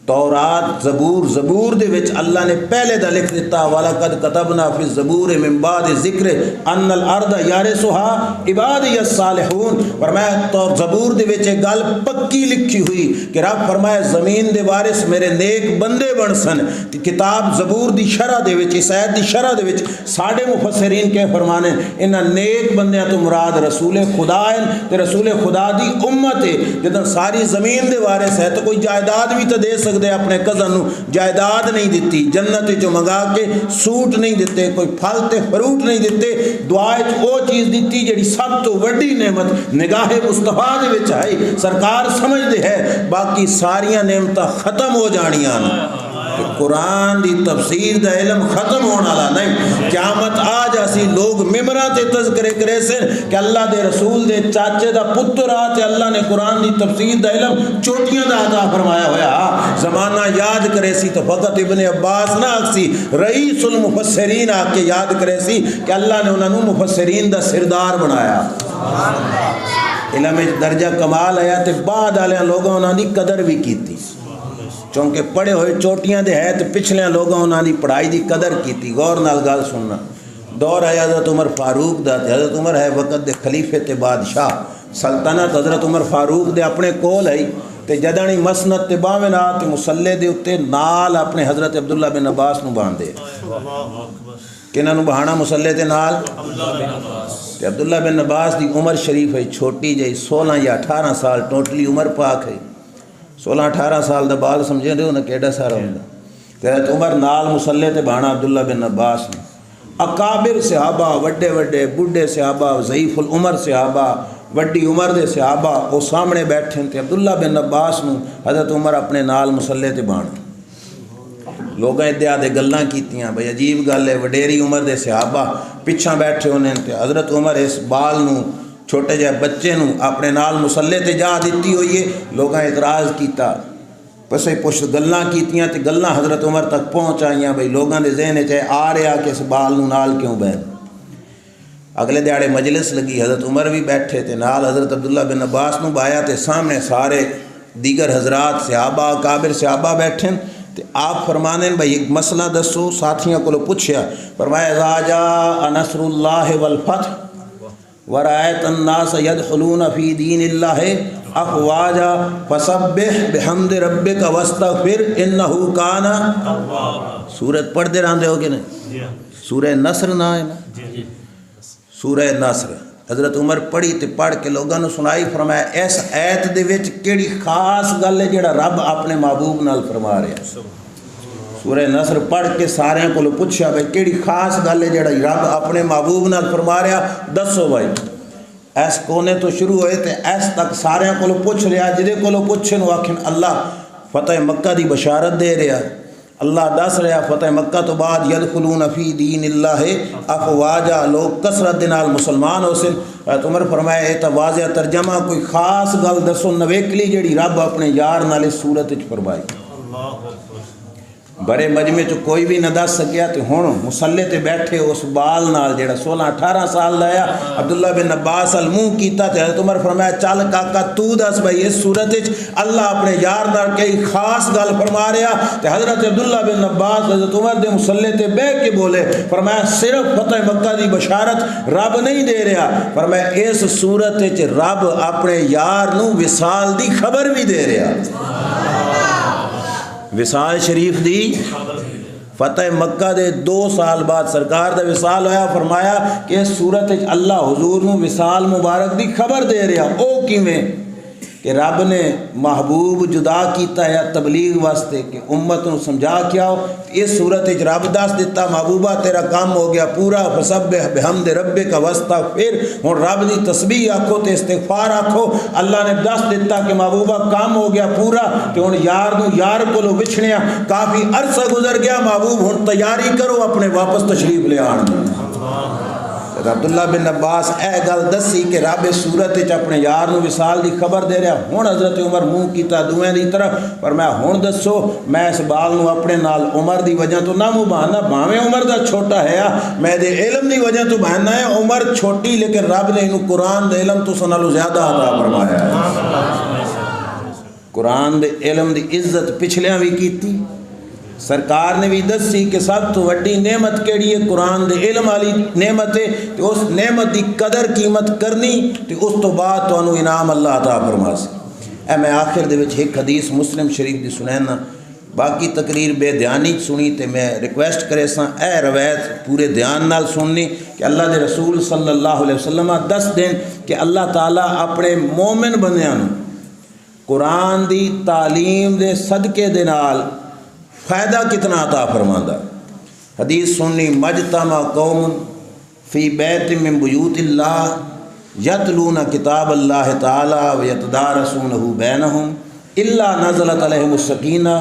Speaker 3: تورات زبور دے وچ اللہ نے پہلے دا لکھ دیتا وَلَقَدْ كَتَبْنَا فِي الزَّبُورِ مِن بَعْدِ ذِكْرِ أَنَّ الْأَرْضَ يَرِثُهَا عِبَادِيَ الصَّالِحُونَ، فرمایا تو زبور دے وچ گل پکی لکھی ہوئی کہ رب فرمایا زمین دے وارث میرے نیک بندے بن سن۔ کتاب زبور دی شرح دے وچ اس آیت دی شرح دے وچ ساڑھے مفسرین کے فرمانے انہاں نیک بندیاں تو مراد رسول خدا ہیں تے رسول خدا دی امت ہے، جدن ساری زمین دے وارث ہے تو کوئی جائیداد بھی تو دے سکتے اپنے کزن نو، جائیداد نہیں دیتی، جنت جو منگا کے سوٹ نہیں دیتے، کوئی پھل تے فروٹ نہیں دیتے، دعائے وہ چیز دیتی جڑی سب تو وڈی نعمت نگاہ مصطفیٰ دے وچ آئی، سرکار سمجھ دے ہے باقی ساریاں نعمتاں ختم ہو جانیاں کہ قرآن دی تفسیر دا علم ختم ہونا والا نہیں، قیامت آ جاسی لوگ ممبراں تے تذکرے کرے سے کہ اللہ دے رسول دے چاچے دا پتر آتے اللہ نے قرآن دی تفسیر دا علم چوٹیاں دا عطا فرمایا ہویا، زمانہ یاد کرے سی تو فقط ابن عباس نہ آکسی رئیس المفسرین آ کے یاد کرے سی کہ اللہ نے انہوں مفسرین دا سردار بنایا، علم درجہ کمال آیا تے بعد آلیاں لوگوں انہوں دی قدر بھی کیتی، چونکہ پڑھے ہوئے چوٹیاں دے ہے تو پچھلے لوگوں انہوں نے پڑھائی دی قدر کی تھی۔ غور نال گل سننا، دور ہے حضرت عمر فاروق دا، حضرت عمر ہے وقت دے خلیفے تے بادشاہ، سلطنت حضرت عمر فاروق دے اپنے کول ہے تے جدانی مسند تے باویں نال تے مصلے دے اتے نال اپنے حضرت عبداللہ بن عباس نو باندھے، کنہاں نو بہانا مصلے تے نال؟ تے عبداللہ بن عباس دی عمر شریف ہے چھوٹی جائی 16 یا 18 سال ٹوٹلی عمر پاک ہے، 16-18 سال دا بال سمجھے رہے ہو نا کیڑا سارا ہوندہ، حضرت عمر نال مسلے تے بہانا عبداللہ بن عباس نے، اکابر صحابہ وڈے وڈے بڈھے صحابہ ضعیف العمر صحابہ وڈی عمر دے صحابہ وہ سامنے بیٹھے تے عبداللہ بن عباس نو حضرت عمر اپنے نال مسلے تے بہانا، لوگاں ادعا دے گلاں کیتیاں بھئی عجیب گل ہے وڈیری عمر دے صحابہ پچھاں بیٹھے ہونے تے حضرت عمر اس بال نو چھوٹے جائے بچے نو اپنے نال مسلے تے جا دیتی ہوئی ہے، لوگاں اعتراض کیتا پسے پشت گلاں کیتیاں تے گلاں حضرت عمر تک پہنچ آئیاں بھئی لوگاں دے ذہن چاہے آ رہا کہ اس بال نو نال کیوں بہن۔ اگلے دیاڑے مجلس لگی، حضرت عمر بھی بیٹھے تے نال حضرت عبداللہ بن عباس نو بایا تے سامنے سارے دیگر حضرات صحابہ کابر صحابہ بیٹھیں تے آپ فرمانے بھئی ایک مسئلہ دسو، ساتھیاں کو پوچھیا، فرمایا اذا جاء نصر اللہ والفتح ورأيت الناس يدخلون في دين الله افواجا فسبح بحمد ربك واستغفر انه كان سورت پڑھ دے رہندے ہو کہ نہیں؟ سورہ نصر نہ ہے نا، سورہ نصر حضرت عمر پڑھی تے پڑھ کے لوگاں نو سنائی، فرمایا اس ایت دے وچ کیڑی خاص گل ہے جڑا رب اپنے محبوب نال فرما رہا ہے۔ سورہ نصر پڑھ کے سارے کو پوچھا بھائی کیڑی خاص گل ہے جڑا رب اپنے محبوب نال فرما رہا، دسو بھائی۔ ایس کونے تو شروع ہوئے تے ایس تک سارے کو پوچھ رہا، جدے کو پوچھن آکھن اللہ فتح مکہ دی بشارت دے رہا، اللہ دس رہا فتح مکہ تو بعد یدخلون فی دین اللہ افواجا، لوگ کثرت دے نال مسلمان ہو سن۔ عمر فرمایا اے تا واضح ترجمہ کوئی خاص گل دسو نویکلی جڑی رب اپنے یار نال اس صورت وچ فرمائی۔ بڑے مجمع چ کوئی بھی نہ دس سکیا تو ہوں مسلے تے بیٹھے اس بال نال جڑا 16-18 سال دا آیا عبداللہ بن عباس المنہ کیتا تے حضرت عمر فرمایا چل کاکا تو دس بھائی اس صورت وچ اللہ اپنے یار نال کئی خاص گل فرما رہا تے حضرت عبداللہ بن عباس حضرت عمر دے مسلے تے بیٹھ کے بولے فرمایا صرف فتح مکہ دی بشارت رب نہیں دے رہا فرمایا اس صورت وچ رب اپنے یار نو وصال دی خبر بھی دے رہا وصال شریف دی فتح مکہ دے 2 سال بعد سرکار دا وصال ہویا فرمایا کہ اس صورت اللہ حضور نو وصال مبارک دی خبر دے رہا او کیویں کہ رب نے محبوب جدا کیتا ہے تبلیغ واسطے کہ امت نو سمجھا کیا ہو اس صورت رب دس دیتا محبوبہ تیرا کام ہو گیا پورا فسبح بحمد ربک واستغفر ہن رب دی تسبیح آکھو تے استغفار آکھو اللہ نے دس دیتا کہ محبوبہ کام ہو گیا پورا تے ہن یار نو یار کولو وچھڑیا کافی عرصہ گزر گیا محبوب ہن تیاری کرو اپنے واپس تشریف لے آن دی عبداللہ بن عباس اے گل دسی کہ رب اس صورت وچ اپنے یار نو وصال دی خبر دے رہا ہن حضرت عمر منہ کیتا دوویں دی طرف پر میں ہن دسو میں اس بال نو اپنے نال عمر دی وجہ تو نہ منہ بہانا بھاویں عمر دا چھوٹا ہے میں دے علم دی وجہ تو بہانا ہے عمر چھوٹی لیکن رب نے اینو قرآن دے علم تو سنالو زیادہ عطا فرمایا ہے قرآن دے علم دی عزت پچھلیاں بھی کیتی سرکار نے بھی دسی کہ سب تو وڈی نعمت کیڑی ہے قرآن دے علم والی نعمت ہے تو اس نعمت دی قدر قیمت کرنی تو اس تو بعد تو انو انعام اللہ عطا فرما سی اے میں آخر دے وچ ایک حدیث مسلم شریف دی سنینا باقی تقریر بے دھیانی سنی تے میں ریکویسٹ کرے ساں اے روایت پورے دھیان نال سننی کہ اللہ دے رسول صلی اللہ علیہ وسلم دس دین کہ اللہ تعالیٰ اپنے مومن بندیاں نو قرآن دی تعلیم دے صدقے دے نال فائدہ کتنا عطا فرماندا حدیث سننی مجتمع قوم فی بیت من بیوت اللہ یتلون کتاب اللہ تعالی ویتدارسونہ بینہم الا نزلت علیہم السکینہ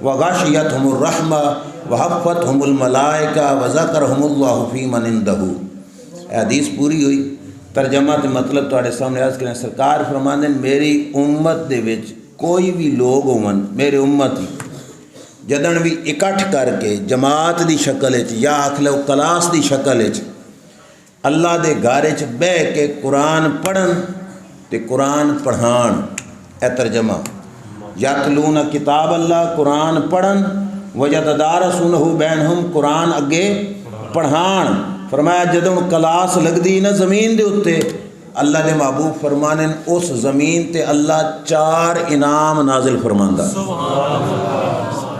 Speaker 3: وغشیتہم الرحمہ وحفتہم الملائکہ وذکرہم اللہ فی من عندہ حدیث پوری ہوئی ترجمہ تے مطلب تواڈے سامنے عرض کریں سرکار فرماندے میری امت دے وچ کوئی بھی لوگ ہون میرے امت ہی جدن بھی اکٹھ کر کے جماعت دی شکل یا آکھ لو کلاس دی شکل اللہ دے گھر بہ کے قرآن پڑھن تے قرآن پڑھان اے ترجمہ یتلون کتاب اللہ قرآن پڑھن ویتدارسونہ بینہم قرآن اگے پڑھان فرمایا جدوں کلاس لگدی نہ زمین دے اتے اللہ نے محبوب فرمانے اس زمین تے اللہ 4 انعام نازل فرماندا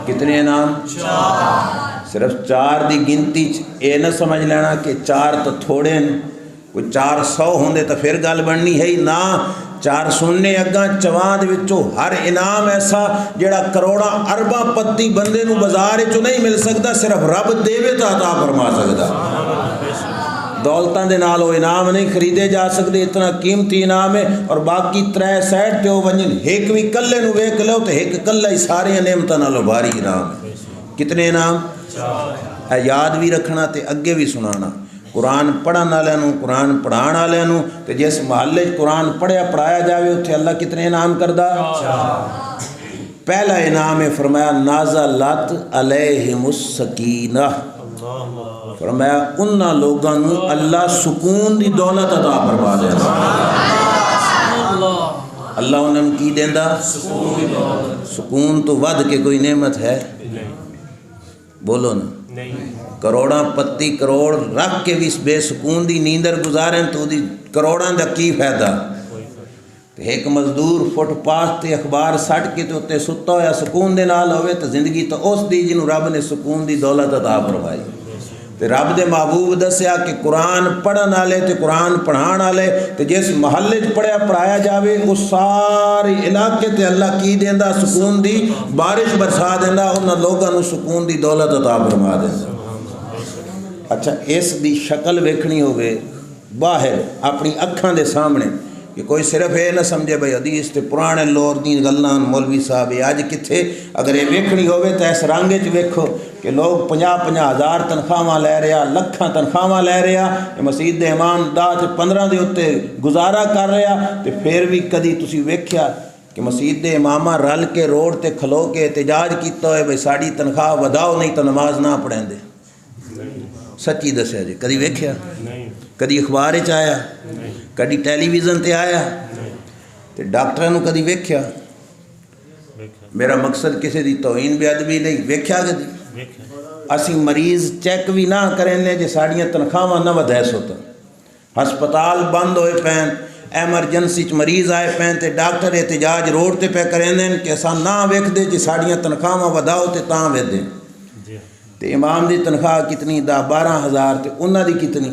Speaker 3: کتنے انعام 4 صرف 4 دی گنتی اے نہ سمجھ لینا کہ 4 تو تھوڑے ہیں کوئی 400 ہوندے تو پھر گل بننی ہے ہی نہ 4 سننے اگاں چواں دے وچوں ہر انعام ایسا جڑا کروڑاں ارباں پتی بندے نو بازار وچوں نہیں مل سکدا صرف رب دیوے تا عطا فرما سکدا دولتاں دے نال وہ انعام نہیں خریدے جا سکتے اتنا قیمتی انعام ہے اور باقی 3 سائڈ تے وہ ونجن ایک بھی کلے نو ویکھ لو تے ایک کلا ہی ساری نعمتاں نالوں بھاری انعام ہے کتنے انعام 4 یاد بھی رکھنا تے اگے بھی سنانا قرآن پڑھن والے نو قرآن پڑھان والے نو تے جس محلے قرآن پڑھیا پڑھایا جاوے اوتھے اللہ کتنے انعام کردا 4 پہلا انعام ہے فرمایا نازلت علیہم السکینہ فرمایا انہاں لوگاں نو اللہ سکون دی دولت عطا فرما دیندا اللہ انہاں کی دیندا سکون تو ود کے کوئی نعمت ہے بولو نا کروڑاں پتی کروڑ رکھ کے بھی بے سکون دی نیندر گزاریں تو دی کروڑاں دا کی فائدہ ایک مزدور فٹ پاس تے اخبار سٹ کے تے اتے ستا ہویا سکون دے نال ہوئے تو زندگی تو اس دی جنوں رب نے سکون دی دولت عطا فرمائی تے رب دے محبوب دسیا کہ قرآن پڑھن والے تے قرآن پڑھان والے تے جس محلے پڑھیا پڑھایا جاوے اس سارے علاقے تے اللہ کی دیندا سکون دی بارش برسا دیندا انہاں لوگاں نو سکون دی دولت عطا فرما دیندا اچھا اس دی شکل ویکھنی ہوے باہر اپنی اکھاں دے سامنے کہ کوئی صرف یہ نہ سمجھے بھائی حدیث تے پرانے لور دی گلاں مولوی صاحب اج کتھے اگر یہ ویکھنی ہوے تے اس رنگ وچ ویکھو کہ لوگ 50-50 ہزار تنخواہ لے رہا لکھاں تنخواہ لے رہا مسجد دے امام 10 تے 15 دے اوتے گزارا کر رہا تے پھر بھی کدی تسی ویکھیا کہ مسجد امامہ رل کے روڈ تے کھلو کے احتجاج کیتا ہوئے بھئی ساڑی تنخواہ وداؤ نہیں تو نماز نہ پڑھیں دے؟ سچی دسیا جی، کدی ویکھیا؟ کدی اخبار وچ آیا؟ کدی ٹیلی ویژن تے آیا؟ تے ڈاکٹراں نوں کدی ویکھیا؟ میرا مقصد کسی دی توہین بے ادبی نہیں، ویکھیا کدی؟ اسی مریض چیک بھی نہ کریں جے ساڑیاں تنخواہ نہ ودھے سوتن، ہسپتال بند ہوئے پین، ایمرجنسی چ مریض آئے پین تے ڈاکٹر احتجاج روڈ تے پہ کریں دیں کہ اساں نہ ویکھ دے جے ساڑیاں تنخواہ وداؤ تے تاں وے دیں۔ تے امام دی تنخواہ کتنی؟ 10-12 ہزار، تے انہاں دی کتنی؟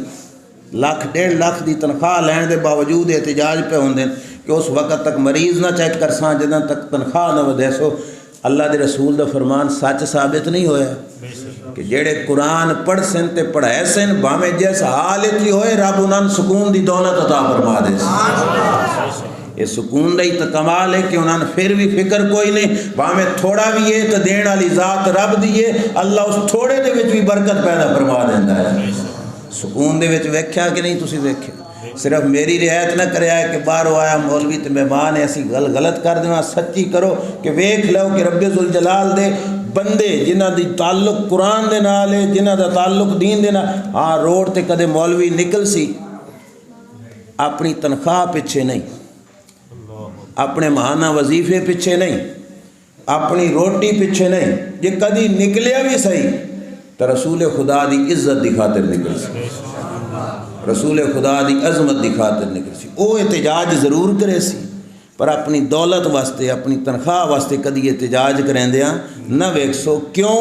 Speaker 3: 1.5 لاکھ دی تنخواہ لین دے باوجود احتجاج پہ ہوندے کہ اس وقت تک مریض نہ چیک کرساں جداں تک تنخواہ نہ ودے سو۔ اللہ دے رسول دا فرمان سچ ثابت نہیں ہویا کہ جڑے قرآن پڑھ سن تے پڑھائے سن بھاویں جس حال ہی ہوئے رب انہاں سکون دی دولت عطا فرما دے سن۔ یہ سکون دا ہی تو کمال ہے کہ انہاں نے پھر بھی فکر کوئی نہیں، بھاویں تھوڑا بھی ہے تو دین والی ذات رب دیے، اللہ اس تھوڑے دے وچ بھی برکت پیدا فرما دیندا ہے۔ سکون دے وچ ویکھیا کہ نہیں تسی ویکھیا؟ صرف میری رعایت نہ کریا ہے کہ باہروں آیا مولوی تے مہمان ہے اسی غلط کر دینا، سچی کرو کہ ویکھ لو کہ رب ذوالجلال دے بندے جنہ دی تعلق قرآن دے نال ہے، جنہ دا تعلق دین دے نال، ہاں روڈ تے کدے مولوی نکل سی اپنی تنخواہ پیچھے نہیں، اپنے ماہانہ وظیفے پیچھے نہیں، اپنی روٹی پیچھے نہیں، یہ کدی نکلیا بھی صحیح تو رسول خدا دی عزت دی خاطر نکل سی، رسول خدا دی عظمت دی خاطر نکل سی۔ او احتجاج ضرور کرے سی پر اپنی دولت واسطے اپنی تنخواہ واسطے کدی احتجاج کریں دیا نہ ویکھ سو۔ کیوں؟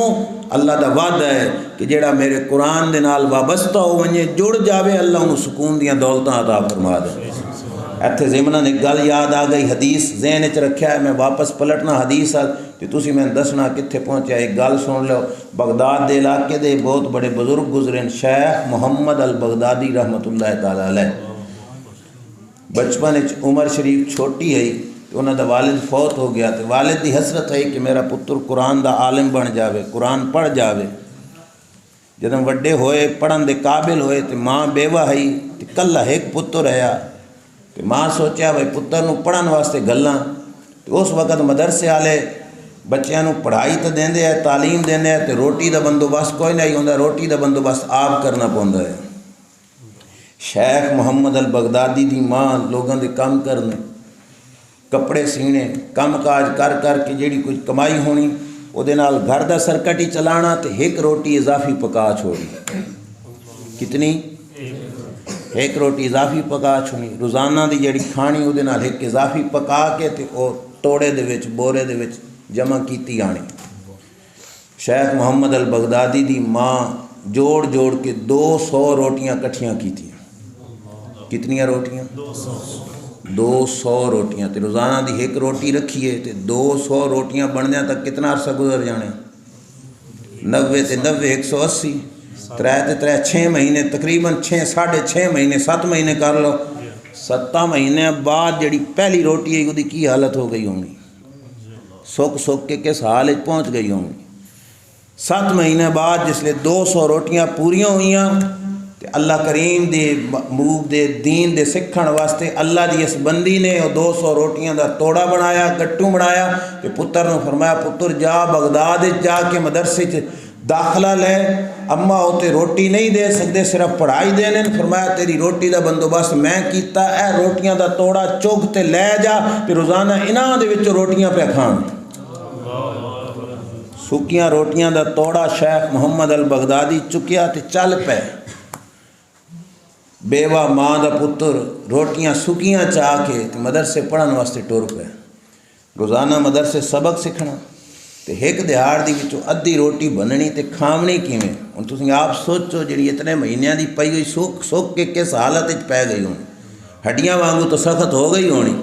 Speaker 3: اللہ دا وعدہ ہے کہ جیڑا میرے قرآن دے نال وابستہ ہو ونجے جڑ جاوے اللہ انہوں سکون دیاں دولتاں عطا فرما دے۔ ایتھے ضمناً ایک گل یاد آ گئی، حدیث ذہن وچ رکھیا ہے، میں واپس پلٹنا حدیث تے تسی میں دسنا کتھے پہنچیا۔ ایک گل سن لو، بغداد دے علاقے دے بہت بڑے بزرگ گزرے شیخ محمد البغدادی رحمۃ اللہ تعالی علیہ۔ بچپن عمر شریف چھوٹی ہے تو انہوں دا والد فوت ہو گیا، تو والد دی حسرت ہے کہ میرا پتر قرآن دا عالم بن جاوے، قرآن پڑھ جاوے۔ جدوں وڈے ہوئے پڑھن دے قابل ہوئے تو ماں بیوہ ہے تو کلا ایک پتر ہے، تو ماں سوچیا بھائی پتر نو پڑھن واسطے گلاں، تو اس وقت مدرسے والے بچیاں نو پڑھائی تو دیندے ہیں، تعلیم دیندے ہیں، تو روٹی دا بندوبست کوئی نہیں ہوندا، روٹی دا بندوبست آپ کرنا پوندا ہے۔ شیخ محمد البغدادی دی ماں لوگوں دے کام کرنے، کپڑے سینے، کام کاج کر کر کے جیڑی کچھ کمائی ہونی او دے نال گھر دا سرکٹ ہی چلانا، تے ایک روٹی اضافی پکا چھوڑی۔ کتنی؟ ایک روٹی اضافی پکا چھوڑی، روزانہ دی جیڑی کھانی او دے نال ایک اضافی پکا کے تے او توڑے دے وچ بورے دے وچ جمع کیتی آنی۔ شیخ محمد البغدادی دی ماں جوڑ جوڑ کے 200 روٹیاں کٹھیاں کیتیاں۔ کتنیاں روٹیاں؟ 200 روٹیاں، تے روزانہ دی ایک روٹی رکھیے تے 200 روٹیاں بننے تک کتنا عرصہ گزر جانے؟ 90 تے 90 180، 3 تے 3 6 مہینے، تقریباً 6 6.5 مہینے 7 مہینے کر لو۔ 7 مہینے بعد جڑی پہلی روٹی ہے وہ کی حالت ہو گئی ہونی، سک سک کے کس حال پہنچ گئی ہونی۔ 7 مہینے بعد جس لئے 200 روٹیاں پوریاں ہوئیاں تے اللہ کریم دے محبوب دے دین دے سکھن واسطے اللہ دی اس بندی نے 200 روٹیاں دا توڑا بنایا، گٹو بنایا تے پتر نے فرمایا پتر جا بغداد جا کے مدرسے داخلہ لے، اما ہوتے روٹی نہیں دے سکتے صرف پڑھائی دینے۔ فرمایا تیری روٹی دا بندوبست میں کیتا، اے روٹیاں دا توڑا چوک تے لے جا تے روزانہ انہاں دے وچ روٹیاں پہ کھان۔ سکیاں روٹیاں دا توڑا شیخ محمد البغدادی چکیا تے چل پے۔ بیوہ ماں دا پتر روٹیاں سکیاں چاہ کے تے مدرسے پڑھن واسطے ٹر پے۔ روزانہ مدرسے سبق سکھنا تے ایک دہاڑ دی وچوں ادھی روٹی بننی تے کھاونی کیویں؟ ہن تسی آپ سوچو جڑی اتنے مہینیاں دی پئی ہوئی سک کے کس حالت وچ پی گئی ہونی، ہڈیاں وانگو تو سخت ہو گئی ہونی۔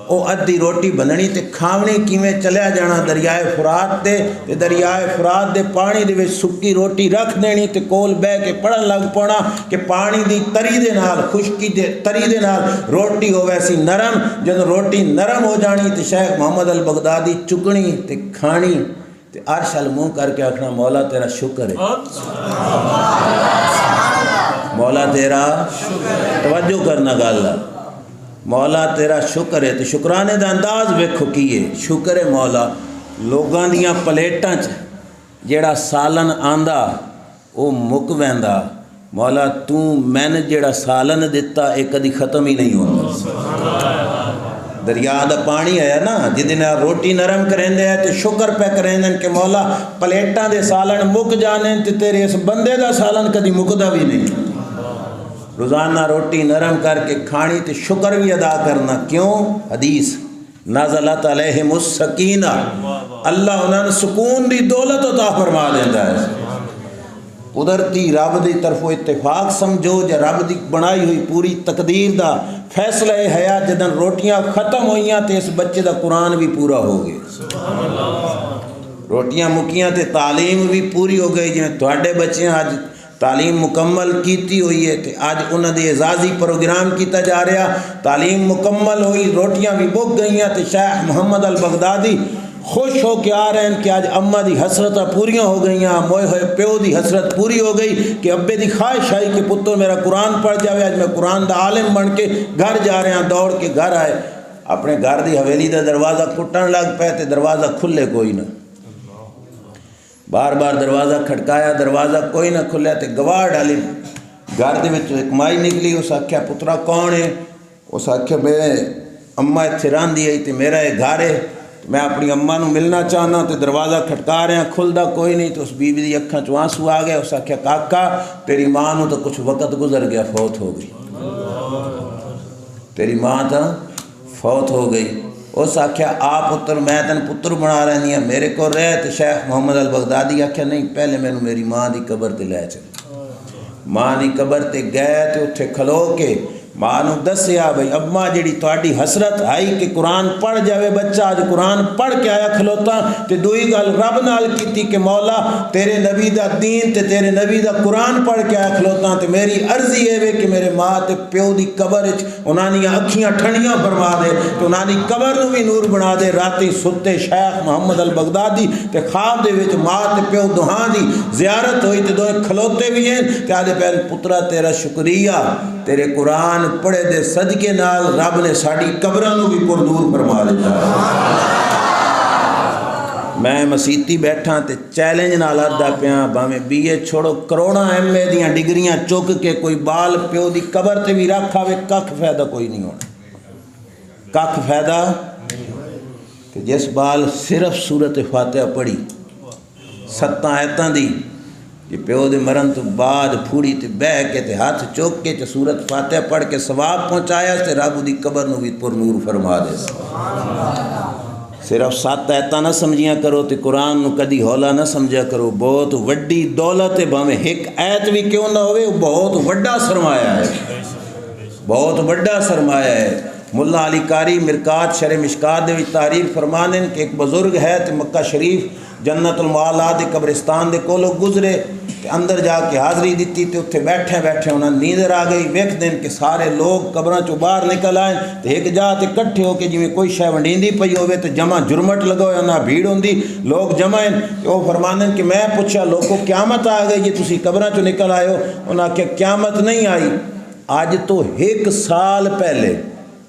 Speaker 3: او ادھی روٹی بننی تے کھاونی کیویں؟ چلیا جانا دریائے فرات تے دریائے فرات دے پانی دے وچ سکی روٹی رکھ دینی تے کول بہ کے پڑھن لگ پونا کہ پانی دی تری دے نال، خشکی دے تری دے نال روٹی ہووے سی نرم۔ جدوں روٹی نرم ہو جانی تے شیخ محمد البغدادی چکنی تے کھانی تے عرش ال منہ کر کے آکھنا مولا تیرا شکر ہے، مولا تیرا شکر ہے۔ توجہ کرنا گل، مولا تیرا شکر ہے. تو شکرانے دا انداز ویکھو کیے. شکر ہے مولا لوگاں دیاں پلیٹاں جیڑا سالن آندا وہ مک ویندا. مولا تو میں نے جیڑا سالن دیتا یہ کدی ختم ہی نہیں ہوتا. دریا دا پانی ہے نا جہدے نال روٹی نرم کریں تو شکر پہ کریں کہ مولا پلیٹاں دے سالن مک جانے تے تیرے اس بندے دا سالن کدی مکدا بھی نہیں. روزانہ روٹی نرم کر کے کھانی تے شکر بھی ادا کرنا. کیوں؟ حدیث نازلت علیہم السکینہ، اللہ انہوں نے سکون دی دولت عطا فرما دیندا ہے. قدرتی رب دی طرف اتفاق سمجھو جا رب دی بنائی ہوئی پوری تقدیر دا فیصلہ ہے. جدن روٹیاں ختم ہوئیاں تے اس بچے دا قرآن بھی پورا ہو گیا. روٹیاں مکیاں تے تعلیم بھی پوری ہو گئی. جی تھوڑے بچے آج تعلیم مکمل کیتی ہوئی ہے تے آج انہوں نے اعزازی پروگرام کیتا جا رہا. تعلیم مکمل ہوئی، روٹیاں بھی بک گئیاں تے شیخ محمد البغدادی خوش ہو کے آ رہے ہیں کہ آج اماں دی حسرتاں پوریاں ہو گئیاں، موئے ہوئے پیو دی حسرت پوری ہو گئی کہ ابے دی خواہش آئی کہ پتر میرا قرآن پڑھ جاوے. آج میں قرآن دا عالم بن کے گھر جا رہے ہیں. دوڑ کے گھر آئے، اپنے گھر دی حویلی دا دروازہ کٹن لگ پے تے دروازہ کھلے کوئی نہ. بار بار دروازہ کھڑکایا، دروازہ کوئی نہ کھلیا تے گواہ ڈالی. گھر دے وچ ایک مائی نکلی. اس آکھیا پترا کون ہے؟ اس آکھیا میں اماں اتھے راندی آئی تے میرا یہ گھر ہے، میں اپنی اماں نو ملنا چاہنا. تے دروازہ کھٹکا رہے ہیں، کھلدا کوئی نہیں. تو اس بی بی دی اکھاں چوں آنسو آ گئے. اس آکھیا کاکا تیری ماں نو تو کچھ وقت گزر گیا، فوت ہو گئی. تیری ماں تو فوت ہو گئی. اس آکھیا آ پتر میں تن پتر بنا رہی ہوں، میرے کو رہ. تو شیخ محمد البغدادی آکھیا نہیں پہلے مینوں میری ماں دی قبر تے لے چل. ماں دی قبر تے گئے تے اتھے کھلو کے ماں نو دسیا بھئی اماں جڑی تہاڈی حسرت آئی کہ قرآن پڑھ جاوے بچہ، آج قرآن پڑھ کے آیا کھلوتا. تے دوئی گل رب نال کیتی کہ مولا تیرے نبی دا دین تے تیرے نبی دا قرآن پڑھ کے آیا کھلوتا. تے میری عرضی ہے کہ میرے ماں تے پیو دی قبر وچ انہاں دی اکھیاں ٹھنڈیاں فرما دے تے انہاں دی قبر نو بھی نور بنا دے. راتی ستے شیخ محمد البغدادی تے خواب دے وچ ماں تے پیو دوہاں دی زیارت ہوئی تے دوئے کھلوتے بھی ہیں. تے آدھے پہلے پترا تیرا شکریہ، تیرے قرآن پڑھے دے صدقے نال رب نے ساڑی قبراں نو بھی پر نور فرما دیتا ہے. میں مسیتی بیٹھا تے چیلنج نال آدا پیاں باویں بی اے چھوڑو کروڑاں ایم اے دیاں ڈگریاں چک کے کوئی بال پیو دی قبر تے بھی رکھ آوے ککھ فائدہ کوئی نہیں ہونا. ککھ فائدہ کہ جس بال صرف سورت فاتحہ پڑھی 7 آیتاں دی کہ پیو دے مرن تو بعد پھوڑی تے بہ کے تے ہاتھ چوک کے سورت فاتحہ پڑھ کے ثواب پہنچایا تے رب دی قبر نو بھی پر نور فرما دے. صرف 7 آیتاں نہ سمجھیاں کرو تے قرآن نو کدی ہولا نہ سمجھا کرو. بہت وڈی دولت ہے، بھاویں ایک آیت بھی کیوں نہ ہوئے، بہت وڈا سرمایہ ہے، بہت وڈا سرمایہ ہے. ملا علی قاری مرکات شرح مشکات دے وچ تعریف فرمانے کہ ایک بزرگ ہے تے مکہ شریف جنت المعلا دے قبرستان دے کولوں گزرے تے اندر جا کے حاضری دیتی تے اتھے بیٹھے بیٹھے انہاں نیندر آ گئی. ویکھ دین کہ سارے لوگ قبراں چوں باہر نکل آئے تے ایک جا تے کٹھے ہو کے جویں کوئی شے ونڈیندی پئی ہوے تے جمع جرمٹ لگا ہویا نہ بھیڑ ہوندی، لوگ جمع ہیں. تے او فرماندن کہ میں پوچھا لوگوں قیامت آ گئی جی تسی قبراں چوں نکل آئے ہو؟ انہاں کہ قیامت نہیں آئی. آج تو 1 سال پہلے،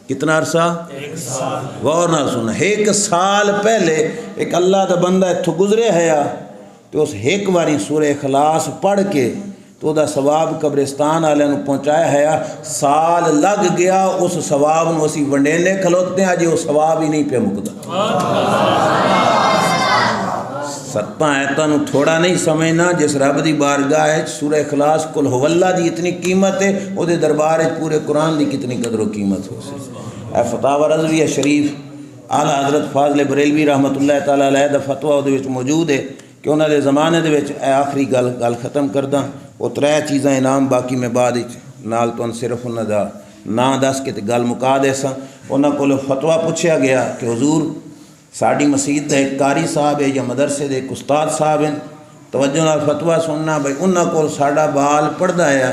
Speaker 3: کتنا عرصہ؟ 1 سال. غور نہ سنا، 1 سال پہلے ایک اللہ دا بندہ اتھو گزرے ہے تو اس ایک باری سورہ اخلاص پڑھ کے تو دا ثواب قبرستان والے نو پہنچایا ہے. سال لگ گیا اس ثواب نو اسی ونڈینے کھلوتے ہیں، اجے وہ ثواب ہی نہیں پہ مکدا. 7 آیتاں نو تھوڑا نہیں سمجھنا. جس رب دی بارگاہ ہے سورہ اخلاص قل هو اللہ دی اتنی قیمت ہے، او دے دربار وچ پورے قرآن دی کتنی قدر و قیمت ہو سی. اے فتاوی رضویہ شریف اعلیٰ حضرت فاضل بریلوی رحمۃ اللہ تعالیٰ علیہ دا فتویٰ او دے وچ موجود ہے کہ انہاں دے زمانے دے وچ اے آخری گل ختم کرداں. وہ 3 چیزاں انعام باقی میں بعد نال تو صرف انہاں دا ناں دس کے تے گل مکا دے ساں. انہاں کول فتویٰ پوچھا گیا کہ حضور ساڑی مسجد دا ایک قاری صاحب ہے یا مدرسے دے ایک استاد صاحب ہیں، توجہ نال فتویٰ سننا بھئی انہاں کول ساڈا بال پڑھدا ہے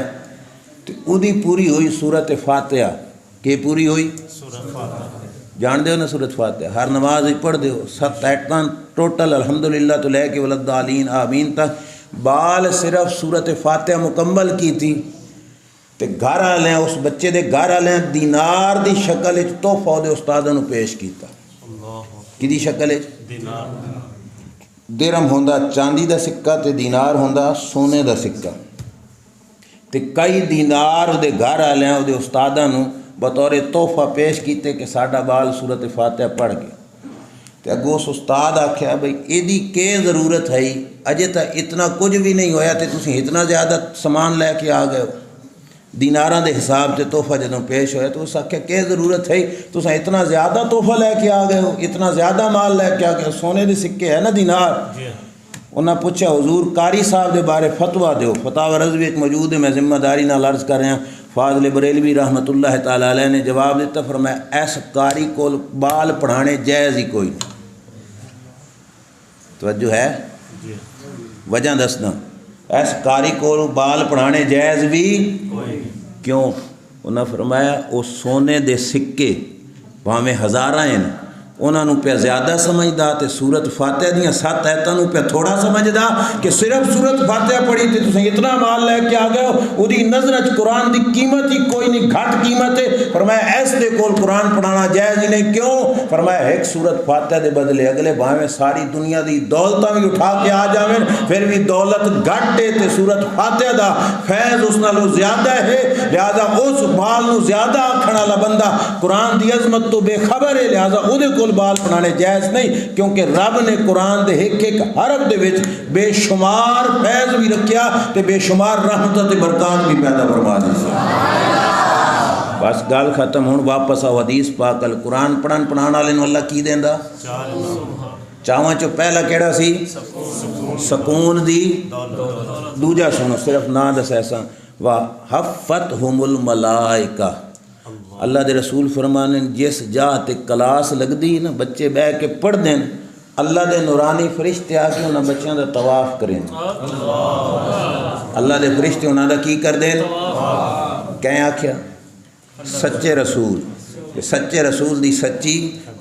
Speaker 3: تے اودی پوری ہوئی سورت فاتحہ. کہ پوری ہوئی؟ جان دے ہو نا سورت فاتحہ، ہر نماز ہی پڑھ دے ہو. 7 آیتاں ٹوٹل الحمدللہ تو لے کے ولدالین آمین تک. بال صرف سورت فاتحہ مکمل کی تھی تے گھر والے اس بچے دے گھر والے دینار دی شکل وچ تحفہ دے استاداں نوں پیش کیتا. کدی شکل وچ؟ درہم ہوندا چاندی دا سکہ تے دینار ہوندا سونے دا سکہ. تے کئی دینار دے گھر والے دے استاداں نوں بطور تحفہ پیش کیتے کہ ساڈا بال سورت فاتحہ پڑھ گئے. تے اگوں اس استاد آکھیا بھئی ایدی کی ضرورت ہے، اجے تا اتنا کچھ بھی نہیں ہویا تے تسی اتنا زیادہ سامان لے کے آ گئے ہو. دیناراں دے حساب تے تحفہ جدوں پیش ہویا تو اس آکھیا کی ضرورت ہے، تساں اتنا زیادہ تحفہ لے کے آ گئے ہو، اتنا زیادہ مال لے کے آ گئے ہو. سونے دے سکے ہے نا دینار. انہاں پوچھا حضور قاری صاحب دے بارے فتویٰ دیو. فتاوی رضوی وچ موجود ہے، میں ذمہ داری نال عرض کر رہا. فاضل بریلوی رحمۃ اللہ تعالیٰ علیہ نے جواب دیتا، فرمایا ایس قاری کول بال پڑھانے جائز ہی کوئی نہیں. توجہ ہے؟ وجہ دسنا، ایس قاری کول بال پڑھانے جائز بھی کیوں؟ انہاں فرمایا وہ سونے دے سکے بھاویں ہزاراں ہیں انہوں پہ زیادہ سمجھدا تے سورت فاتحہ دیاں 7 آیتاں پہ تھوڑا سمجھدا کہ صرف سورت فاتحہ پڑھی تے تسیں اتنا مال لے کے آ گئے ہو. اودی نظر وچ قرآن دی قیمت ہی کوئی نہیں، گھٹ قیمت ہے. فرمایا ایس دے کول قرآن پڑھانا جائز ہی نہیں. کیوں؟ فرمایا ایک سورت فاتحہ دے بدلے اگلے بھاویں ساری دنیا دی دولتاں بھی اٹھا کے آ جاویں پھر بھی دولت گھٹ ہے تے سورت فاتحہ دا فیض اس نالوں زیادہ ہے. لہذا اس مال نو زیادہ آکھن والا بندہ قرآن دی عظمت تو بے خبر ہے. لہذا اودے بال پڑھانے جائز نہیں، کیونکہ رب نے قرآن دے ایک ایک حرف دے وچ بے شمار فیض بھی رکھیا تے بے شمار رحمت تے برکات بھی پیدا فرما دی. بس گل ختم. ہن واپس آؤ حدیث پاک ال. قرآن پڑھان والے نوں اللہ کی دیندا؟ چاواں چوں پہلا کیڑا سی؟ سکون دی. دوجا سنو صرف نا دس ایسا وا حفتہم الملائکہ. اللہ دے رسول فرمانے جس جا تے کلاس لگدی نا بچے بہ کے پڑھ دین، اللہ دے نورانی فرشتے آ کے انہاں بچیاں دا طواف کریں. اللہ دے فرشتے انہاں دا کی کر دین؟ کہیں آکھیا؟ سچے رسول. سچے رسول دی سچی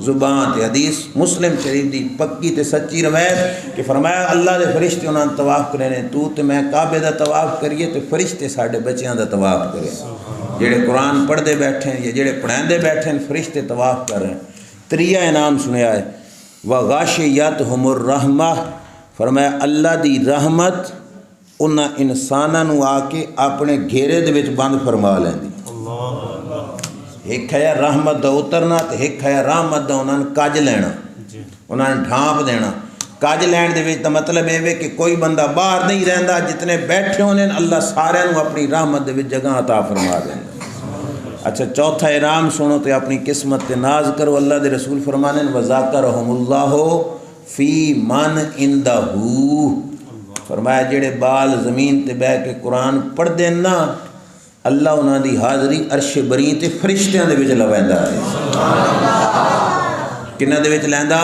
Speaker 3: زبان تے حدیث مسلم شریف دی پکی تے سچی روایت کہ فرمایا اللہ دے فرشتے انہاں طواف کرنے. تو تے میں کعبے دا طواف کریے تے فرشتے ساڈے بچیاں دا طواف کرے. جڑے قرآن پڑھتے بیٹھے ہیں یا جڑے پڑھائندے بیٹھے ہیں فرشتے طواف کر رہے ہیں. تریہ انعام سنیا ہے وغاشیتہم الرحمہ. فرمایا اللہ دی رحمت انہاں انساناں نوں آ کے اپنے گھیرے دے وچ بند فرما لیندی. ایک ہے رحمت دا اترنا تے ایک ہے رحمت دا انہاں کج لینا، انہاں نے ڈھانپ دینا. کج لین دے وچ دا مطلب یہ کہ کوئی بندہ باہر نہیں رہندا، جتنے بیٹھے ہونے اللہ سارے نوں اپنی رحمت دے وچ جگہ عطا فرما دیندا. اچھا چوتھا انعام سنو تے اپنی قسمت تے ناز کرو. اللہ دے رسول فرمانے وذاکرہم اللہ فی من عندہ. فرمایا جڑے بال زمین تے بہ کے قرآن پڑھ دین نا اللہ انہاں دی حاضری عرش بری تے فرشتیاں دے وچ لویندا ہے. کنہاں دے وچ لیندا؟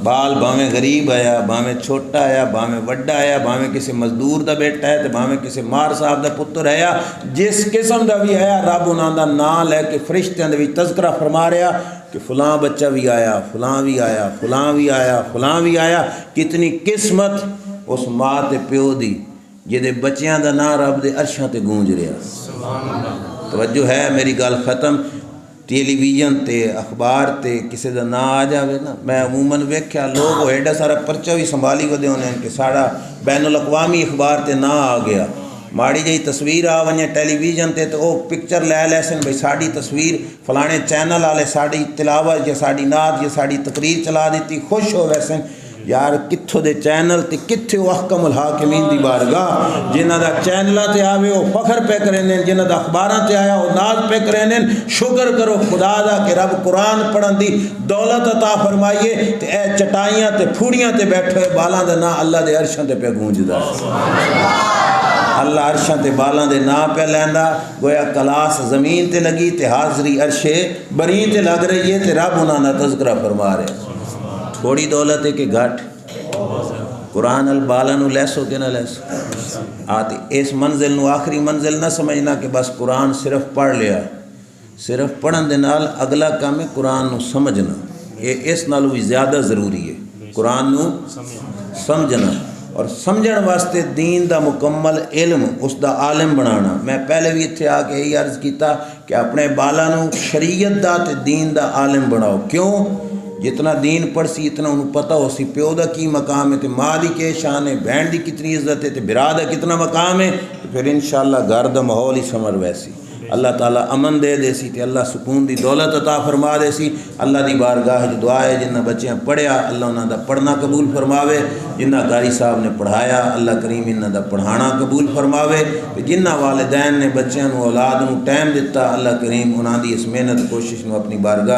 Speaker 3: بال بھاویں غریب آیا، بھاویں چھوٹا آیا، بھاویں وڈا آیا، بھاویں کسی مزدور دا بیٹا ہے تے بھاویں کسی مار صاحب دا پتر ہے، جس قسم دا بھی ہے رب انہاں دا نام لے کے فرشتیاں دے وچ تذکرہ فرما رہا کہ فلاں بچہ بھی آیا، فلاں بھی آیا، فلاں بھی آیا، فلاں بھی آیا. کتنی قسمت اس ماں تے پیو دی جہدے بچیاں دا نام رب دے عرشاں تے گونج رہا. توجہ ہے میری گل ختم. ٹیلی ویژن تے اخبار تے کسی دا نام آ جاوے نا، میں عموماً ویکھیا لوگ ایڈا سارا پرچہ بھی سنبھالی ودے ہونے کہ ساڑا بین الاقوامی اخبار تے نام آ گیا. ماڑی جی تصویر آ ونجے ٹیلی ویژن تے تو وہ پکچر لے سن بھئی ساڑی تصویر فلانے چینل والے ساڑی تلاوت یا ساڑی نعت یا ساڑی تقریر چلا دیتی، خوش ہو ویسے. یار کتھوں دے چینل تے کتھے وہ احکم الحاکمین دی بارگاہ جنہ دا چینلاں تے آوے وہ فخر پہ کریں، جنہ دا اخباراں تے آیا وہ ناز پہ کریں. شکر کرو خدا دا کہ رب قرآن پڑھن دی دولت عطا فرمائیے تے اے چٹائیاں تے پھوڑیاں تے بیٹھے ہوئے بالاں دا نا اللہ دے عرشاں تے پہ گونجدا. اللہ عرشاں تے بالاں دے نا پہ لیندا. گویا کلاس زمین تے لگی تے حاضری عرش بری تے لگ رہی ہے تے رب انہاں دا تذکرہ فرما رہے. تھوڑی دولت ہے کہ گھٹ؟ قرآن البالا نو لیسو کہ نہ لیسو آتی. اس منزل نو آخری منزل نہ سمجھنا کہ بس قرآن صرف پڑھ لیا. صرف پڑھن دے نال اگلا کام ہے قرآن نو سمجھنا. یہ اس نالو بھی زیادہ ضروری ہے قرآن نو سمجھنا. اور سمجھن واسطے دین دا مکمل علم اس دا عالم بنانا. میں پہلے بھی اتنے آ کے یہی عرض کیتا کہ اپنے بالا نو شریعت دا تے دین دا عالم بناؤ. کیوں؟ جتنا دین پڑھ سی اتنا انہوں پتہ ہو سی پیو دا کی مقام ہے تے ماں دی کے شان ہے، بہن دی کتنی عزت ہے تے برا دا کتنا مقام ہے، تو پھر انشاءاللہ گھر دا ماحول ہی سمر ویسی. اللہ تعالیٰ امن دے سی تے اللہ سکون دی دولت عطا فرما دے سی. اللہ دی بارگاہ دعا ہے جنہ بچیاں پڑھیا اللہ انہاں دا پڑھنا قبول فرماوے، جنہ قاری صاحب نے پڑھایا اللہ کریم انہاں دا پڑھانا قبول فرماوے، جنہ والدین نے بچیاں نو اولاد نو ٹائم دیتا اللہ کریم انہاں دی اس محنت کوشش نو اپنی بارگاہ